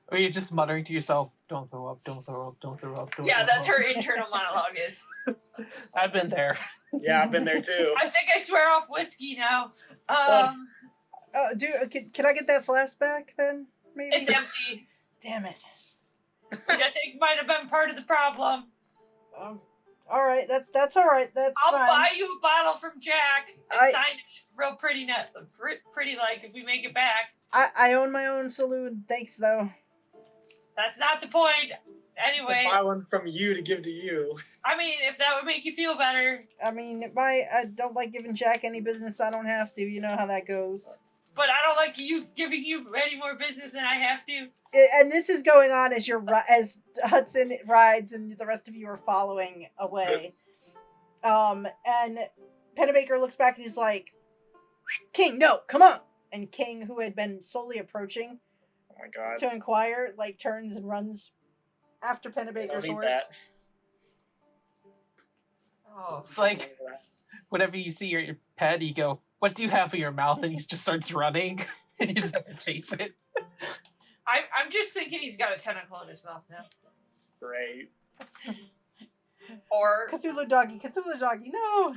Or you're just muttering to yourself, don't throw up, don't throw up, don't throw up, don't Yeah, throw that's up. her internal monologue is. I've been there. Yeah, I've been there too. I think I swear off whiskey now. Can I get that flask back then? Maybe. It's empty, Damn it. which I think might have been part of the problem. All right, that's all right. That's I'll fine. buy you a bottle from Jack and sign it real pretty like if we make it back. I own my own saloon. Thanks, though. That's not the point. Anyway, I'll buy one from you to give to you. I mean, if that would make you feel better. I mean, I don't like giving Jack any business I don't have to. You know how that goes. But I don't like you giving you any more business than I have to. and this is going on as as Hudson rides and the rest of you are following away. And Pennebaker looks back and he's like, King, no, come on. And King, who had been slowly approaching Oh my god. to inquire, like turns and runs after Pennebaker's Don't need horse. that. Oh, It's like whenever you see your pet, you go, "What do you have in your mouth?" And he just starts running, and you just have to chase it. I'm just thinking he's got a tentacle in his mouth now. Great. Or Cthulhu doggy, no.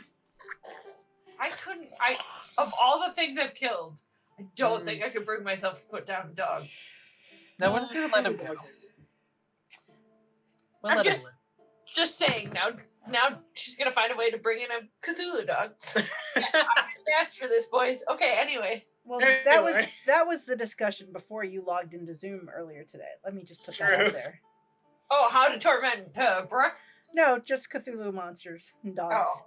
Of all the things I've killed, I don't think I could bring myself to put down a dog. Now we're just gonna let him go. We'll I'm let him just saying, now she's gonna find a way to bring in a Cthulhu dog. Yeah, I just asked for this, boys. Okay, anyway. Well, Anyway. that was the discussion before you logged into Zoom earlier today. Let me just put that True. out there. Oh, how to torment Brooke? No, just Cthulhu monsters and dogs. Oh.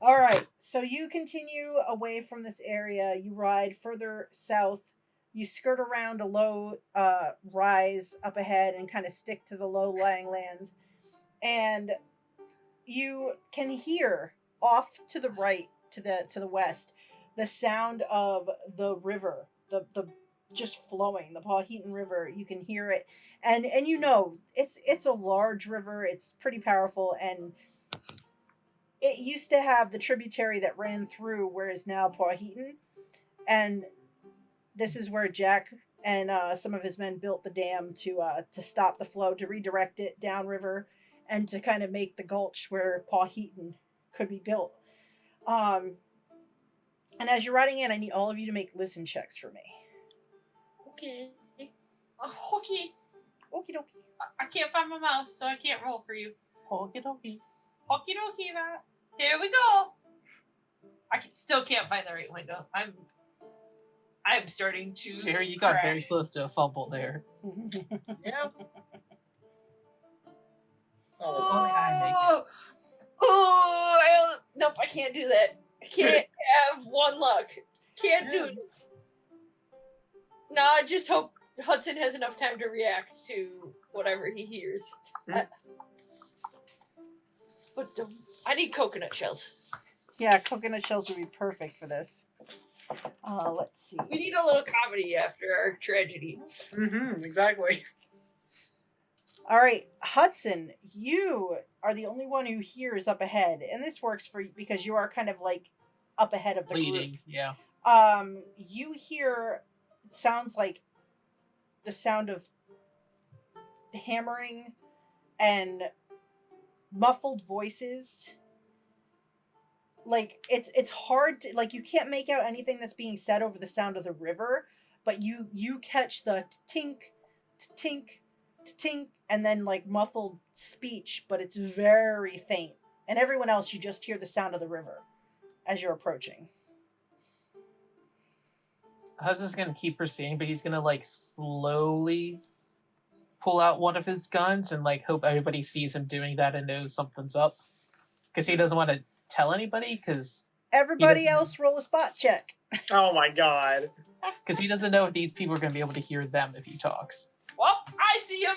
All right, so you continue away from this area. You ride further south. You skirt around a low rise up ahead and kind of stick to the low-lying land. And you can hear off to the right, to the west, the sound of the river, the just flowing, the Pawheton River. You can hear it, and you know it's a large river. It's pretty powerful, and it used to have the tributary that ran through where is now Pawheton, and this is where Jack and some of his men built the dam to stop the flow, to redirect it downriver, and to kind of make the gulch where Pawheton could be built. And as you're riding in, I need all of you to make listen checks for me. Okay. Okay. Okie dokie. I can't find my mouse, so I can't roll for you. Okie dokie. Okie dokie, man. Here we go. Still can't find the right window. I'm starting to. Jerry, you got crash. very close to a fumble there. Yeah. only I make Oh, nope, I can't do that. I can't have one luck. Can't do it. No, I just hope Hudson has enough time to react to whatever he hears. But I need coconut shells. Yeah, coconut shells would be perfect for this. Let's see. We need a little comedy after our tragedy. Exactly. All right, Hudson, you are the only one who hears up ahead, and this works for you because you are kind of like up ahead of the Bleeding, group. yeah. You hear, it sounds like the sound of hammering and muffled voices. Like it's hard to, like, you can't make out anything that's being said over the sound of the river, but you catch the tink, tink, tink, and then like muffled speech, but it's very faint. And everyone else, you just hear the sound of the river as you're approaching. Hudson's gonna keep proceeding, but he's gonna like slowly pull out one of his guns and like hope everybody sees him doing that and knows something's up, because he doesn't want to tell anybody. Because everybody else roll a spot check. Oh my god. Because he doesn't know if these people are gonna be able to hear them if he talks. Well, I see him.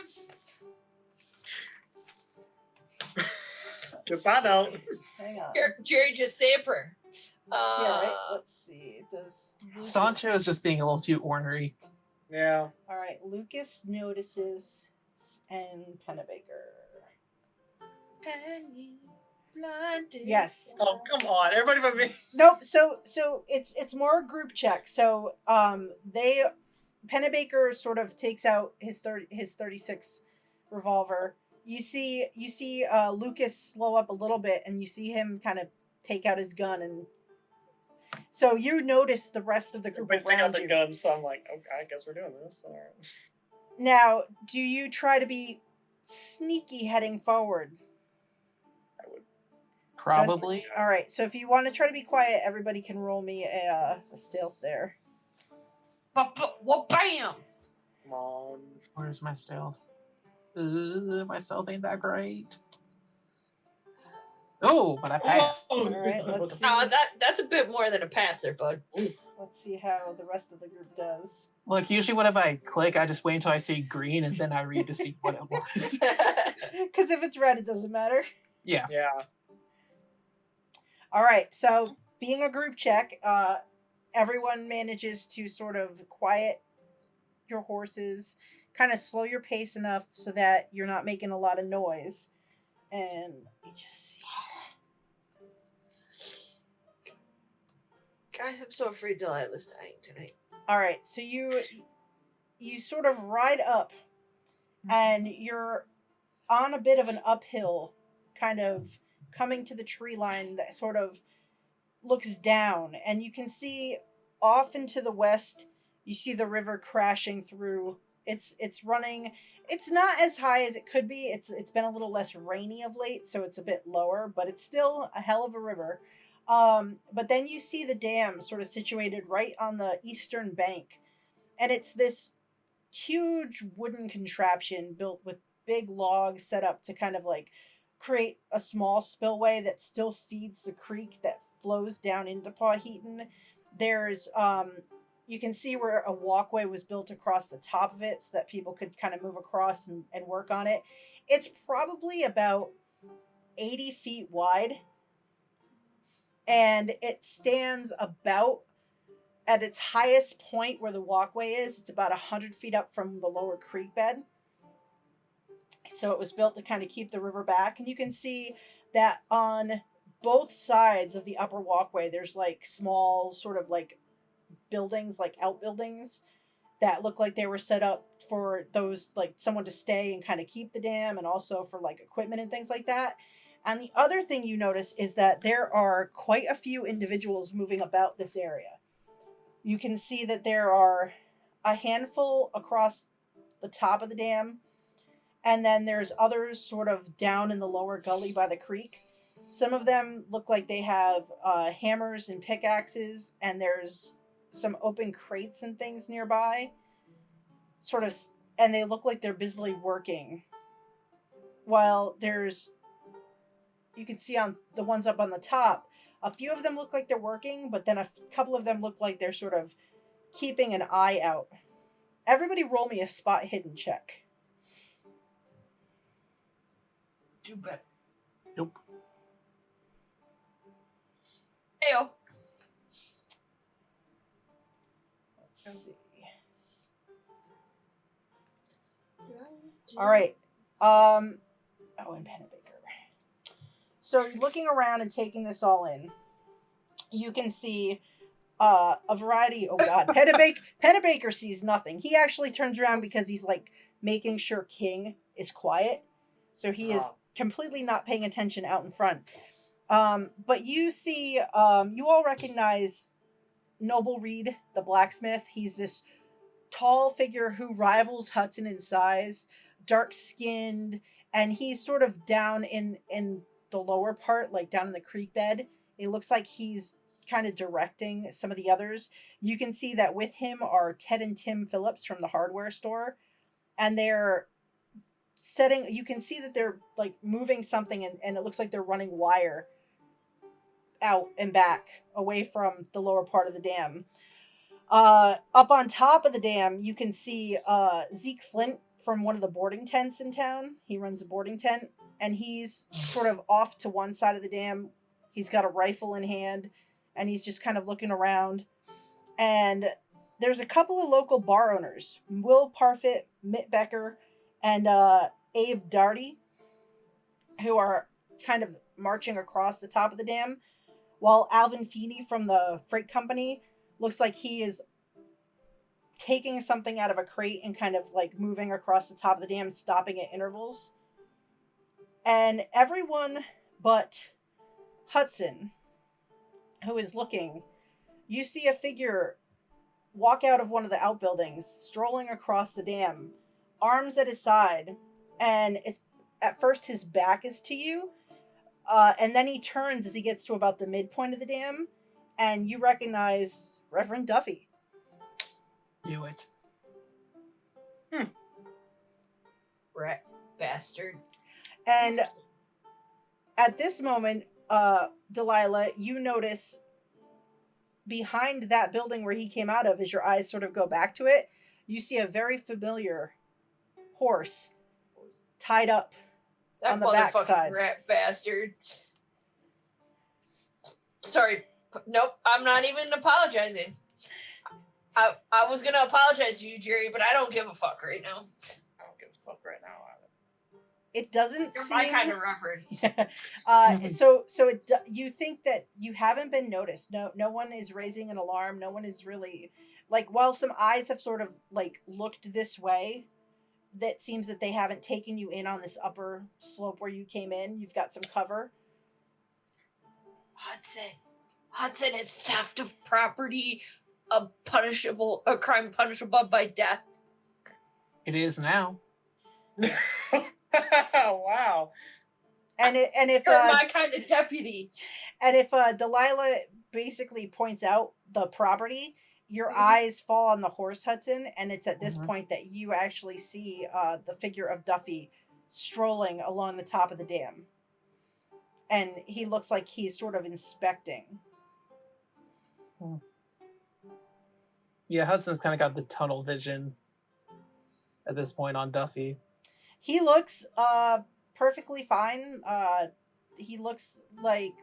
Just I know. Hang on. Jerry, just say a prayer. Yeah, right. Let's see. Does Lucas... Sancho is just being a little too ornery. Yeah. All right. Lucas notices and Pennebaker. Yes. Oh come on, everybody but me. Nope. So it's more a group check. So Pennebaker sort of takes out his 36 revolver. You see Lucas slow up a little bit, and you see him kind of take out his gun, and so you notice the rest of the group Everybody's taking out around the you. gun, so I'm like, okay, I guess we're doing this. All right. Now, do you try to be sneaky heading forward? I would. Probably. All right. So if you want to try to be quiet, everybody can roll me a stealth there. Well, bam! Come on. Where's my stealth? My stealth ain't that great. Oh, but I passed. All right, let's see. That's a bit more than a pass there, bud. Let's see how the rest of the group does. Look, usually whenever I click, I just wait until I see green and then I read to see what it was. Because if it's red, it doesn't matter. Yeah. Yeah. All right, so being a group check, everyone manages to sort of quiet your horses, kind of slow your pace enough so that you're not making a lot of noise. And let me just see. Guys, I'm so afraid Delilah's dying tonight. All right, so you sort of ride up, and you're on a bit of an uphill, kind of coming to the tree line that sort of looks down, and you can see off into the west. You see the river crashing through. It's running. It's not as high as it could be. It's been a little less rainy of late, so it's a bit lower, but it's still a hell of a river. But then you see the dam sort of situated right on the eastern bank, and it's this huge wooden contraption built with big logs set up to kind of like create a small spillway that still feeds the creek that flows down into Pawheton. There's you can see where a walkway was built across the top of it so that people could kind of move across and work on it. It's probably about 80 feet wide, and it stands about at its highest point where the walkway is. It's about 100 feet up from the lower creek bed. So it was built to kind of keep the river back. And you can see that on both sides of the upper walkway, there's like small sort of like buildings, like outbuildings that look like they were set up for those, like someone to stay and kind of keep the dam, and also for like equipment and things like that. And the other thing you notice is that there are quite a few individuals moving about this area. You can see that there are a handful across the top of the dam, and then there's others sort of down in the lower gully by the creek. Some of them look like they have hammers and pickaxes, and there's some open crates and things nearby. Sort of, and they look like they're busily working. While you can see on the ones up on the top, a few of them look like they're working, but then a couple of them look like they're sort of keeping an eye out. Everybody roll me a spot hidden check. Do better. Nope. Heyo. Let's see. All right. And Pennebaker. So looking around and taking this all in, you can see a variety. Oh God, Pennebaker sees nothing. He actually turns around because he's like making sure King is quiet, so he is completely not paying attention out in front. But you see, you all recognize Noble Reed, the blacksmith. He's this tall figure who rivals Hudson in size, dark-skinned, and he's sort of down in the lower part, like down in the creek bed. It looks like he's kind of directing some of the others. You can see that with him are Ted and Tim Phillips from the hardware store, and they're you can see that they're like moving something, and it looks like they're running wire out and back away from the lower part of the dam. Up on top of the dam, you can see Zeke Flint from one of the boarding tents in town. He runs a boarding tent, and he's sort of off to one side of the dam. He's got a rifle in hand, and he's just kind of looking around. And there's a couple of local bar owners, Will Parfit, Mitt Becker, and Abe Darty, who are kind of marching across the top of the dam, while Alvin Feeney from the freight company looks like he is taking something out of a crate and kind of like moving across the top of the dam, stopping at intervals. And everyone but Hudson, who is looking, you see a figure walk out of one of the outbuildings, strolling across the dam, arms at his side, and at first his back is to you, and then he turns as he gets to about the midpoint of the dam, and you recognize Reverend Duffy. Knew it. Rat bastard. And At this moment, Delilah, you notice behind that building where he came out of, as your eyes sort of go back to it, you see a very familiar horse tied up That on the motherfucking backside. rat bastard. Sorry. Nope, I'm not even apologizing. I was gonna apologize to you, Jerry, but I don't give a fuck right now. I don't give a fuck right now. It doesn't You're seem my kind of reverend. you think that you haven't been noticed. No one is raising an alarm. No one is really, like, while some eyes have sort of like looked this way, that seems that they haven't taken you in on this upper slope where you came in. You've got some cover. Hudson is theft of property, a crime punishable by death. It is now. Wow. And if You're my kind of deputy. And if Delilah basically points out the property, your eyes fall on the horse, Hudson, and it's at this point that you actually see the figure of Duffy strolling along the top of the dam. And he looks like he's sort of inspecting. Yeah, Hudson's kind of got the tunnel vision at this point on Duffy. He looks perfectly fine. He looks like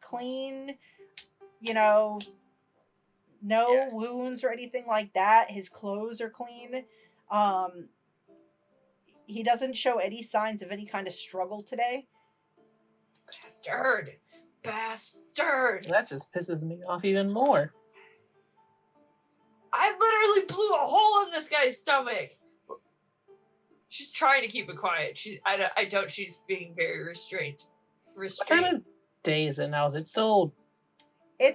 clean, no wounds or anything like that. His clothes are clean. He doesn't show any signs of any kind of struggle today. Bastard. That just pisses me off even more. I literally blew a hole in this guy's stomach. She's trying to keep it quiet. I doubt she's being very restrained. What kind of day is it now? Is it still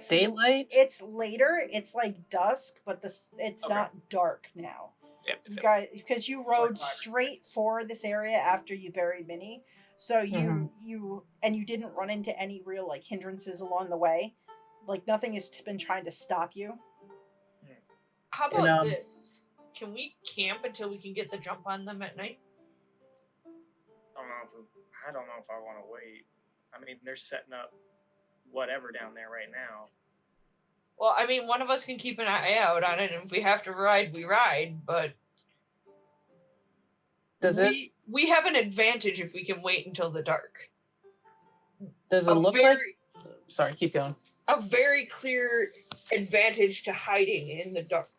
daylight? It's later. It's like dusk, but it's not dark now. Yep. You guys, because you rode straight for this area after you buried Minnie, so you didn't run into any real like hindrances along the way. Like nothing has been trying to stop you. How about this? Can we camp until we can get the jump on them at night? I don't know if I want to wait. I mean, they're setting up whatever down there right now. Well, I mean, one of us can keep an eye out on it, and if we have to ride, we ride, but we have an advantage if we can wait until the dark. Does it look like... Sorry, keep going. A very clear advantage to hiding in the dark.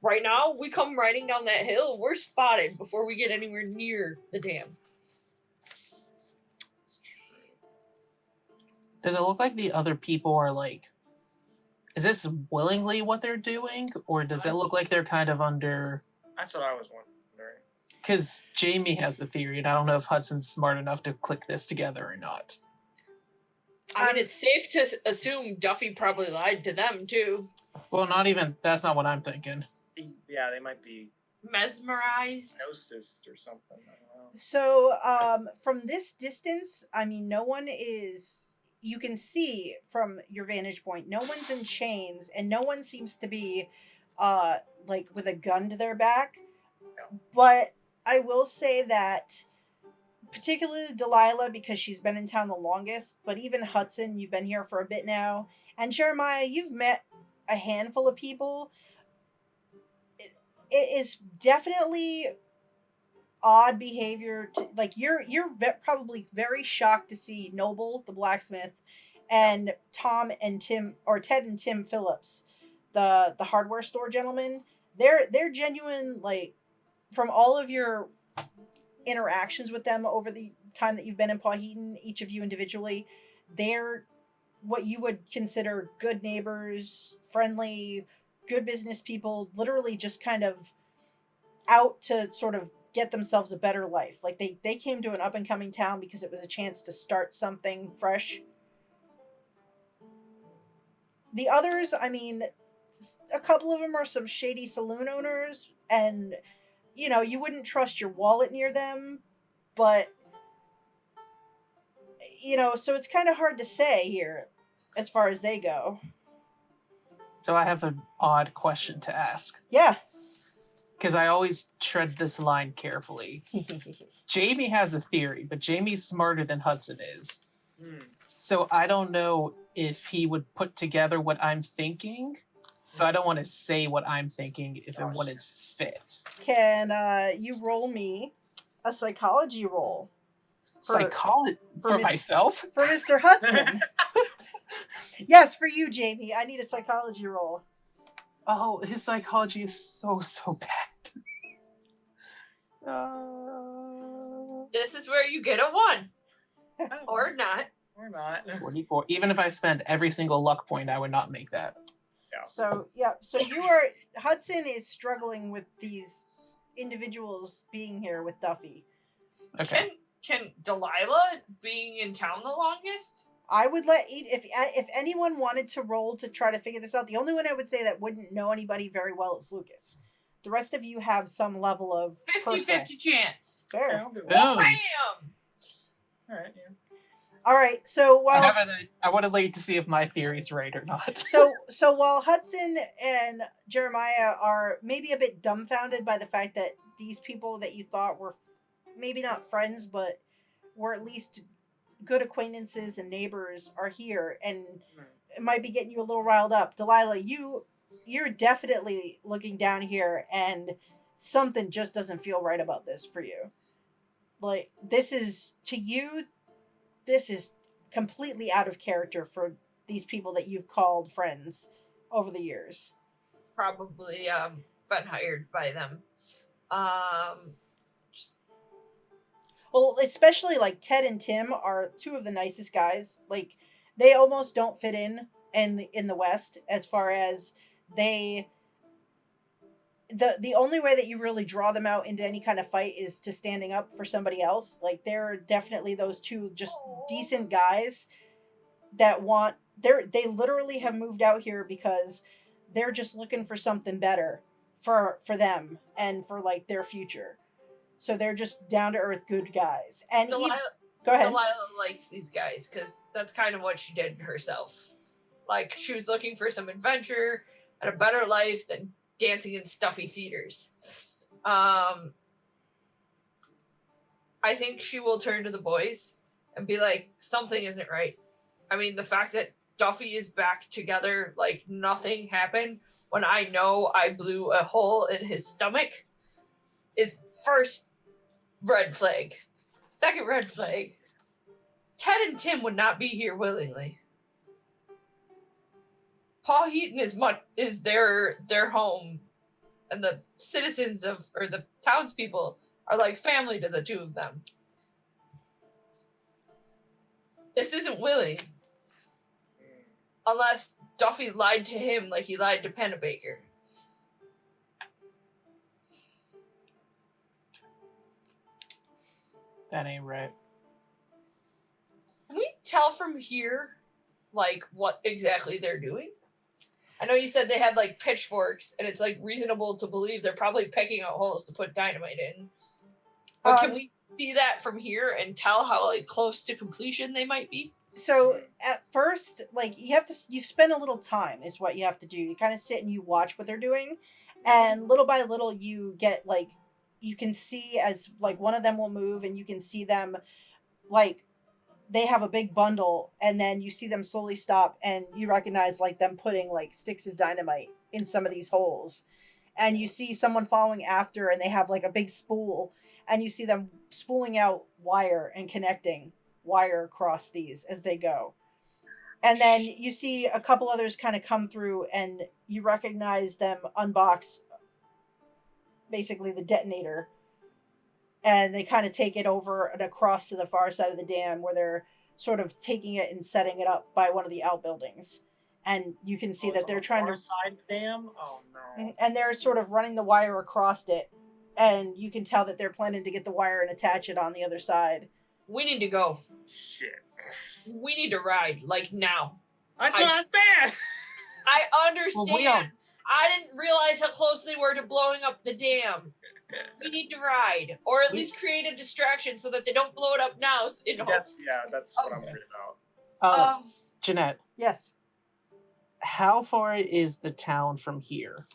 Right now, we come riding down that hill, and we're spotted before we get anywhere near the dam. Does it look like the other people are like... Is this willingly what they're doing? Or does it look like they're kind of under... That's what I was wondering. Because Jamie has a theory, and I don't know if Hudson's smart enough to click this together or not. I mean, it's safe to assume Duffy probably lied to them, too. Well, that's not what I'm thinking. Yeah, they might be... Mesmerized? Gnosis or something, I don't know. So, from this distance, I mean, no one is... You can see from your vantage point, no one's in chains, and no one seems to be, like, with a gun to their back. No. But I will say that, particularly Delilah, because she's been in town the longest, but even Hudson, you've been here for a bit now, and Jeremiah, you've met a handful of people. It is definitely odd behavior to, like, you're probably very shocked to see Noble the blacksmith and Ted and Tim Phillips, the hardware store gentlemen. They're genuine, like, from all of your interactions with them over the time that you've been in Pawheton, each of you individually, they're what you would consider good neighbors, friendly, good business people, literally just kind of out to sort of get themselves a better life. Like they came to an up and coming town because it was a chance to start something fresh. The others, I mean, a couple of them are some shady saloon owners, and you wouldn't trust your wallet near them, but so it's kind of hard to say here as far as they go. So I have an odd question to ask. Yeah. Because I always tread this line carefully. Jamie has a theory, but Jamie's smarter than Hudson is. Hmm. So I don't know if he would put together what I'm thinking. So I don't want to say what I'm thinking if it Gotcha. wouldn't fit. Can you roll me a psychology roll for Psychology for for Mis- myself? for Mr. Hudson? Yes, for you, Jamie. I need a psychology roll. Oh, his psychology is so bad. This is where you get a 1. Or not. Or not. 44. Even if I spend every single luck point, I would not make that. So Hudson is struggling with these individuals being here with Duffy. Okay. Can Delilah being in town the longest? I would if anyone wanted to roll to try to figure this out, the only one I would say that wouldn't know anybody very well is Lucas. The rest of you have some level of 50-50 chance. Fair. I'll do it. Boom. Bam! All right. Yeah. All right. So while I would have liked to see if my theory's right or not. so while Hudson and Jeremiah are maybe a bit dumbfounded by the fact that these people that you thought were maybe not friends but were at least good acquaintances and neighbors are here, and it might be getting you a little riled up. Delilah, you're definitely looking down here and something just doesn't feel right about this for you. Like, this is completely out of character for these people that you've called friends over the years. Probably been hired by them. Well, especially like Ted and Tim are two of the nicest guys. Like, they almost don't fit in the West, as far as the only way that you really draw them out into any kind of fight is to standing up for somebody else. Like, they're definitely those two just decent guys that they literally have moved out here because they're just looking for something better for them and for like their future. So they're just down to earth good guys. And go ahead. Delilah likes these guys because that's kind of what she did herself. Like, she was looking for some adventure and a better life than dancing in stuffy theaters. I think she will turn to the boys and be like, something isn't right. I mean, the fact that Duffy is back together like nothing happened when I know I blew a hole in his stomach is first red flag. Second red flag. Ted and Tim would not be here willingly. Pawheton is their home, and the citizens or the townspeople are like family to the two of them. This isn't willing. Unless Duffy lied to him like he lied to Pennebaker. That ain't right. Can we tell from here, like, what exactly they're doing? I know you said they had, like, pitchforks, and it's, like, reasonable to believe they're probably picking out holes to put dynamite in. But can we see that from here and tell how, like, close to completion they might be? So at first, like, you spend a little time is what you have to do. You kind of sit and you watch what they're doing, and little by little you get like, you can see as like one of them will move and you can see them like they have a big bundle, and then you see them slowly stop and you recognize like them putting like sticks of dynamite in some of these holes, and you see someone following after and they have like a big spool, and you see them spooling out wire and connecting wire across these as they go. And then you see a couple others kind of come through and you recognize them unbox basically the detonator, and they kind of take it over and across to the far side of the dam where they're sort of taking it and setting it up by one of the outbuildings. And you can see that they're trying to side dam. Oh no! And they're sort of running the wire across it, and you can tell that they're planning to get the wire and attach it on the other side. We need to go. Shit. We need to ride, like, now. That's what I said. I understand. Well, I didn't realize how close they were to blowing up the dam. We need to ride, or at least create a distraction so that they don't blow it up now. That's what I'm worried about. Jeanette, Yes. how far is the town from here?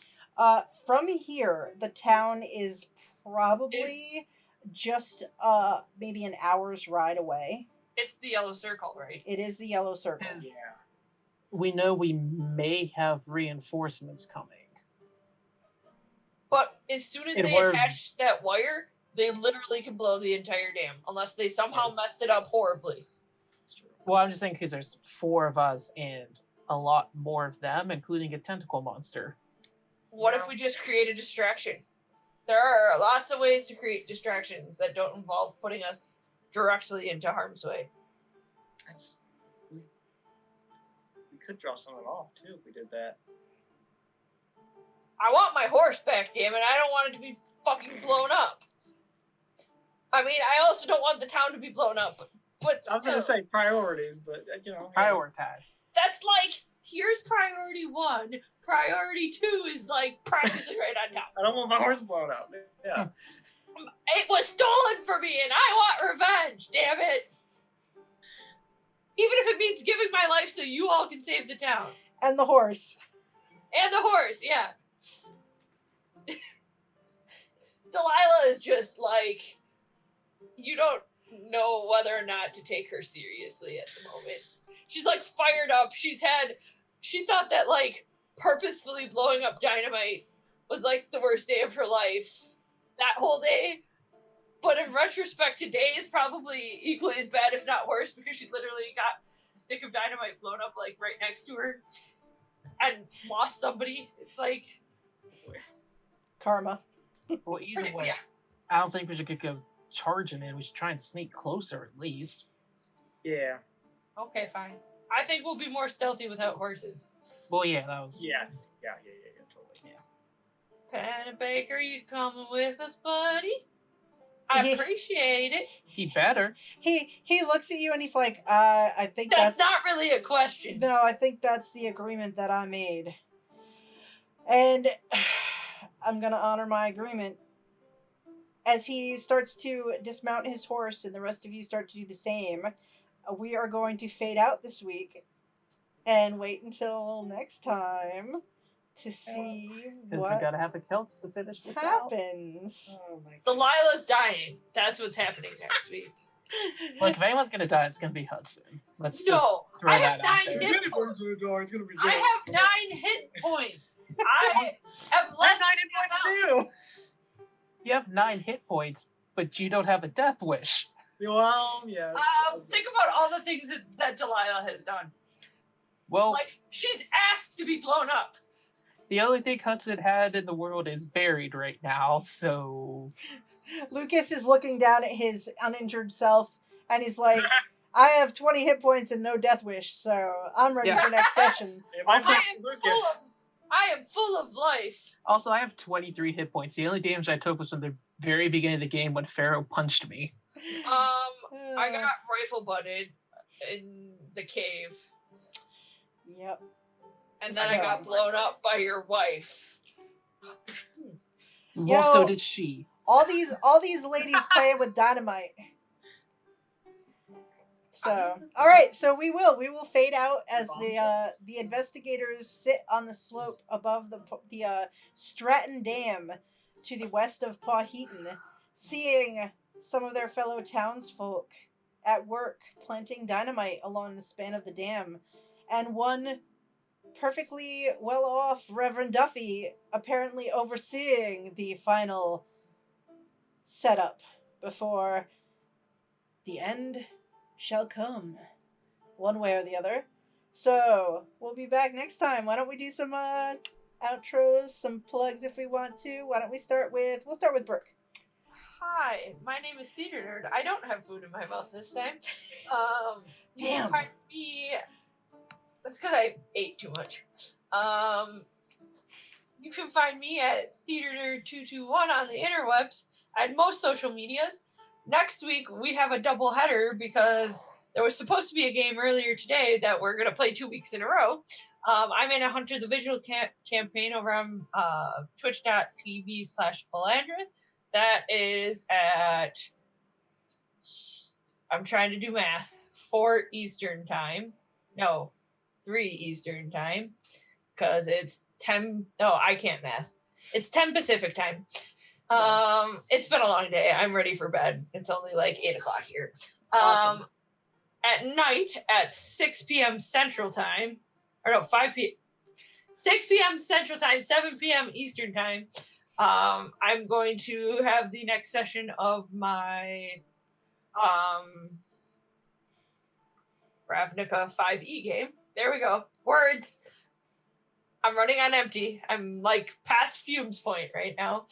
From here, the town is probably just maybe an hour's ride away. It's the yellow circle, right? It is the yellow circle. Yes. Yeah. We know we may have reinforcements coming. But as soon as And they we're- attach that wire, they literally can blow the entire dam, unless they somehow messed it up horribly. That's true. Well, I'm just thinking because there's 4 of us and a lot more of them, including a tentacle monster. What Yeah. if we just create a distraction? There are lots of ways to create distractions that don't involve putting us directly into harm's way. That's we could draw someone off too if we did that. I want my horse back, damn it. I don't want it to be fucking blown up. I mean, I also don't want the town to be blown up, but I was gonna still. say priorities, but Prioritize. That's like, here's priority 1. Priority 2 is like practically right on top. I don't want my horse blown up. Yeah. It was stolen from me and I want revenge, damn it. Even if it means giving my life so you all can save the town. And the horse. And the horse, yeah. Delilah is just like, you don't know whether or not to take her seriously at the moment. She's like fired up. She thought that like purposefully blowing up dynamite was like the worst day of her life that whole day. But in retrospect, today is probably equally as bad, if not worse, because she literally got a stick of dynamite blown up like right next to her and lost somebody. It's like, Karma. Well, either way, yeah. I don't think we should go charging in. We should try and sneak closer at least. Yeah. Okay, fine. I think we'll be more stealthy without horses. Well, yeah, that was. Yeah. Totally. Pennebaker, you coming with us, buddy? I appreciate it. He better. He looks at you and he's like, I think That's not really a question. No, I think that's the agreement that I made. And I'm gonna honor my agreement. As he starts to dismount his horse and the rest of you start to do the same, we are going to fade out this week and wait until next time to see Because we what gotta have the Celts to finish this out. happens. Oh my god. Delilah's dying. That's what's happening next week. Like, if anyone's gonna die, it's gonna be Hudson. Let's just No, throw I have that out 9 there. hit points. It's gonna be I have 9 hit points. I have less That's 9 hit points too. You have 9 hit points, but you don't have a death wish. Well, yeah. think about all the things that Delilah has done. Well, Like, she's asked to be blown up. the only thing Hudson had in the world is buried right now, so... Lucas is looking down at his uninjured self and he's like, I have 20 hit points and no death wish, so I'm ready Yeah. for next session. If I say I am full of life. Also, I have 23 hit points. The only damage I took was from the very beginning of the game when Pharaoh punched me. I got rifle butted in the cave, Yep. and then I got blown up by your wife. Well, so Yo. did she. All these ladies playing with dynamite. So, all right, so we will fade out as the investigators sit on the slope above the Stratton Dam to the west of Pawheton, seeing some of their fellow townsfolk at work planting dynamite along the span of the dam, and one perfectly well-off Reverend Duffy apparently overseeing the final setup before the end shall come, one way or the other. So we'll be back next time. Why don't we do some outros, some plugs if we want to? Why don't we start with Brooke? Hi, my name is Theater Nerd. I don't have food in my mouth this time. You Damn. can find me. That's because I ate too much. You can find me at Theater Nerd 221 on the interwebs and most social medias. Next week we have a double header because there was supposed to be a game earlier today that we're gonna play 2 weeks in a row. I'm in a Hunter the Visual campaign over on twitch.tv/Philandrith. That is at, I'm trying to do math, 4 Eastern time. No, 3 Eastern time. Because it's 10, no, I can't math. It's 10 Pacific time. It's been a long day. I'm ready for bed. It's only like 8 o'clock here. Awesome. at night at 6 p.m. Central Time, or no, 5 p.m. 6 p.m. Central Time, 7 p.m. Eastern Time. I'm going to have the next session of my Ravnica 5e game. There we go. Words. I'm running on empty. I'm like past fumes point right now.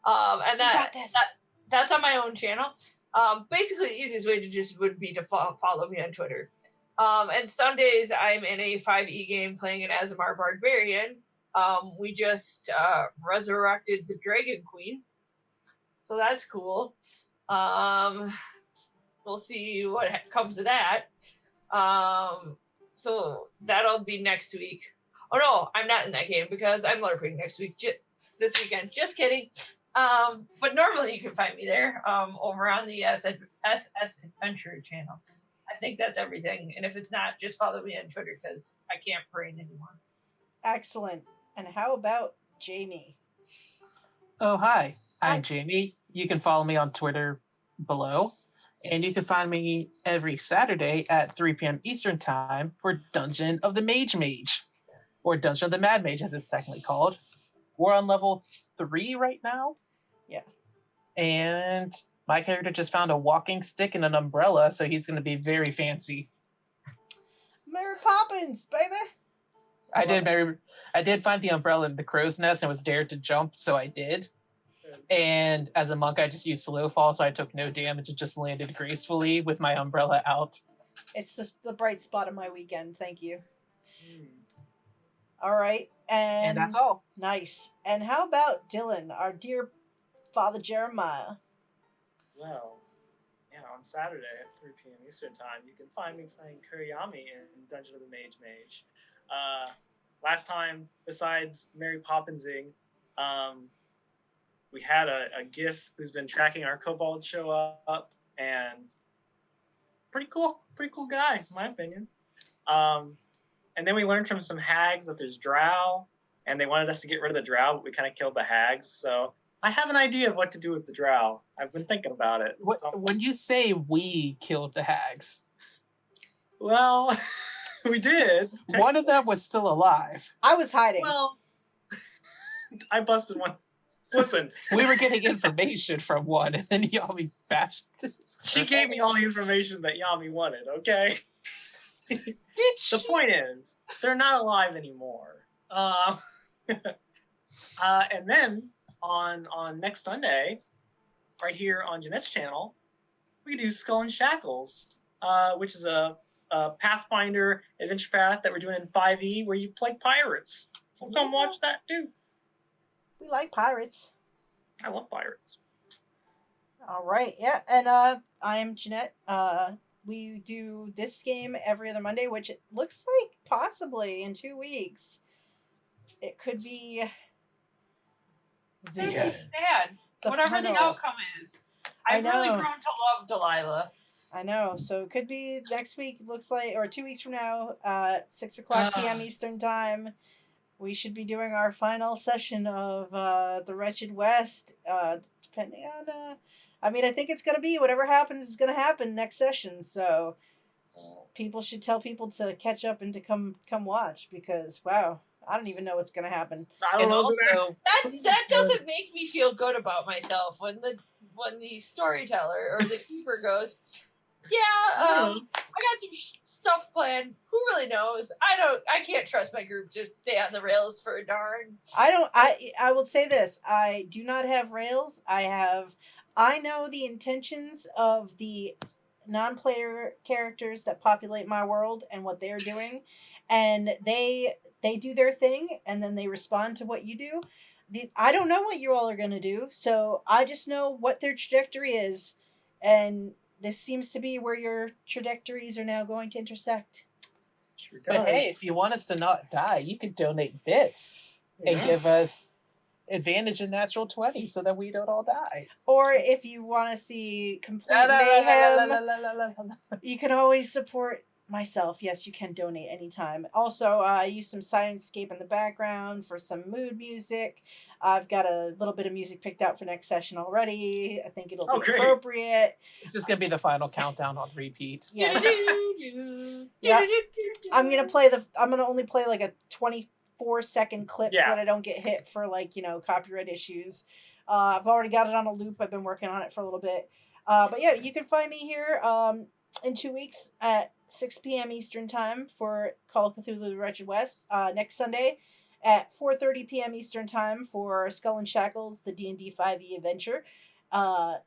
And that's on my own channel. Basically, the easiest way to just would be to follow me on Twitter. And Sundays, I'm in a 5e game playing an Azamar Barbarian. We just resurrected the Dragon Queen. So that's cool. We'll see what comes of that. So that'll be next week. Oh no, I'm not in that game because I'm LARPing next week. This weekend. Just kidding. But normally you can find me there over on the SS Adventure channel. I think that's everything. And if it's not, just follow me on Twitter because I can't brain anymore. Excellent. And how about Jamie? Oh, hi. I'm Jamie. You can follow me on Twitter below. And you can find me every Saturday at 3 p.m. Eastern Time for Dungeon of the Mage, or Dungeon of the Mad Mage, as it's technically called. We're on level 3 right now. Yeah. And my character just found a walking stick and an umbrella, so he's going to be very fancy. Mary Poppins, baby! I did find the umbrella in the crow's nest and was dared to jump, so I did. And as a monk, I just used slow fall, so I took no damage and just landed gracefully with my umbrella out. It's the bright spot of my weekend. Thank you. All right. And that's all. Nice. And how about Dylan, our dear Father Jeremiah? Well, yeah, on Saturday at 3 p.m. Eastern Time, you can find me playing Kuriyami in Dungeon of the Mage. Last time, besides Mary Poppinsing, we had a GIF who's been tracking our kobold show up, and pretty cool guy, in my opinion. And then we learned from some hags that there's drow, and they wanted us to get rid of the drow, but we kind of killed the hags. So I have an idea of what to do with the drow. I've been thinking about it. When you say we killed the hags, well, we did. One of them was still alive. I was hiding. Well, I busted one. Listen, we were getting information from one, and then Yami bashed it. She gave me all the information that Yami wanted, okay? Did she? The point is, they're not alive anymore. And then on next Sunday, right here on Jeanette's channel, we do Skull and Shackles, which is a Pathfinder adventure path that we're doing in 5e where you play pirates. So come watch that too. We like pirates. I love pirates. All right, yeah, and I am Jeanette. We do this game every other Monday, which it looks like possibly in 2 weeks. It could be That'd be sad. Whatever the outcome is. I've really grown to love Delilah. I know. So it could be next week, looks like, or 2 weeks from now, 6 o'clock p.m. Eastern Time. We should be doing our final session of the Wretched West, depending on... I think it's going to be whatever happens is going to happen next session. So people should tell people to catch up and to come watch because, wow, I don't even know what's going to happen. I don't know. Also, that doesn't make me feel good about myself when the storyteller or the keeper goes, I got some stuff planned. Who really knows? I can't trust my group to stay on the rails for a darn. I will say this. I do not have rails. I know the intentions of the non-player characters that populate my world and what they're doing, and they do their thing, and then they respond to what you do. I don't know what you all are going to do, so I just know what their trajectory is, and this seems to be where your trajectories are now going to intersect. Sure does. But hey, if you want us to not die, you could donate bits and give us advantage in natural 20 so that we don't all die. Or if you want to see complete mayhem, you can always support myself, yes, you can donate anytime. Also, I use some Science-scape in the background for some mood music. I've got a little bit of music picked out for next session already. I think it'll be great. appropriate. It's just gonna be the final countdown on repeat. Yes. Yeah. I'm gonna only play like a 24-second clip so that I don't get hit for like, copyright issues. I've already got it on a loop. I've been working on it for a little bit. But yeah, you can find me here in 2 weeks at 6 p.m. Eastern Time for Call of Cthulhu The Wretched West. Next Sunday at 4:30 p.m. Eastern Time for Skull and Shackles, the D&D 5e adventure,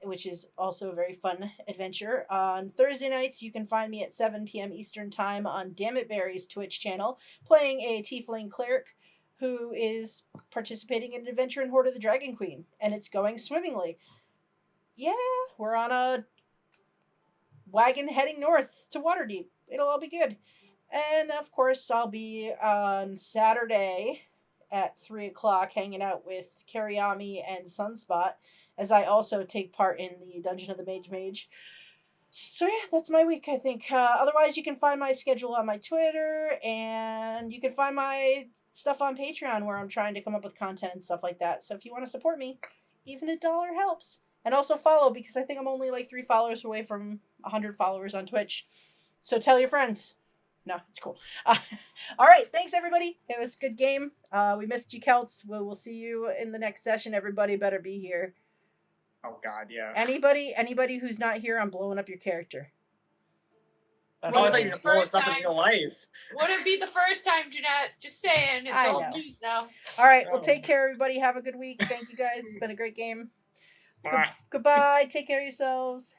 which is also a very fun adventure. On Thursday nights, you can find me at 7 p.m. Eastern Time on Dammit Berry's Twitch channel, playing a tiefling cleric who is participating in an adventure in Horde of the Dragon Queen, and it's going swimmingly. Yeah, we're on a wagon heading north to Waterdeep. It'll all be good. And of course, I'll be on Saturday at 3 o'clock hanging out with Karyami and Sunspot, as I also take part in the Dungeon of the Mage. So yeah, that's my week, I think. Otherwise, you can find my schedule on my Twitter, and you can find my stuff on Patreon, where I'm trying to come up with content and stuff like that. So if you want to support me, even $1 helps. And also follow, because I think I'm only like 3 followers away from 100 followers on Twitch. So tell your friends. No, it's cool. All right, thanks everybody. It was a good game. We missed you, Celts. We'll see you in the next session. Everybody better be here. Oh God, yeah. Anybody who's not here, I'm blowing up your character. Wouldn't be the first Up in time. your life. Wouldn't be the first time, Jeanette. Just saying, it's I old know. news now. All right, well, take care, everybody. Have a good week. Thank you guys. It's been a great game. Goodbye. Take care of yourselves.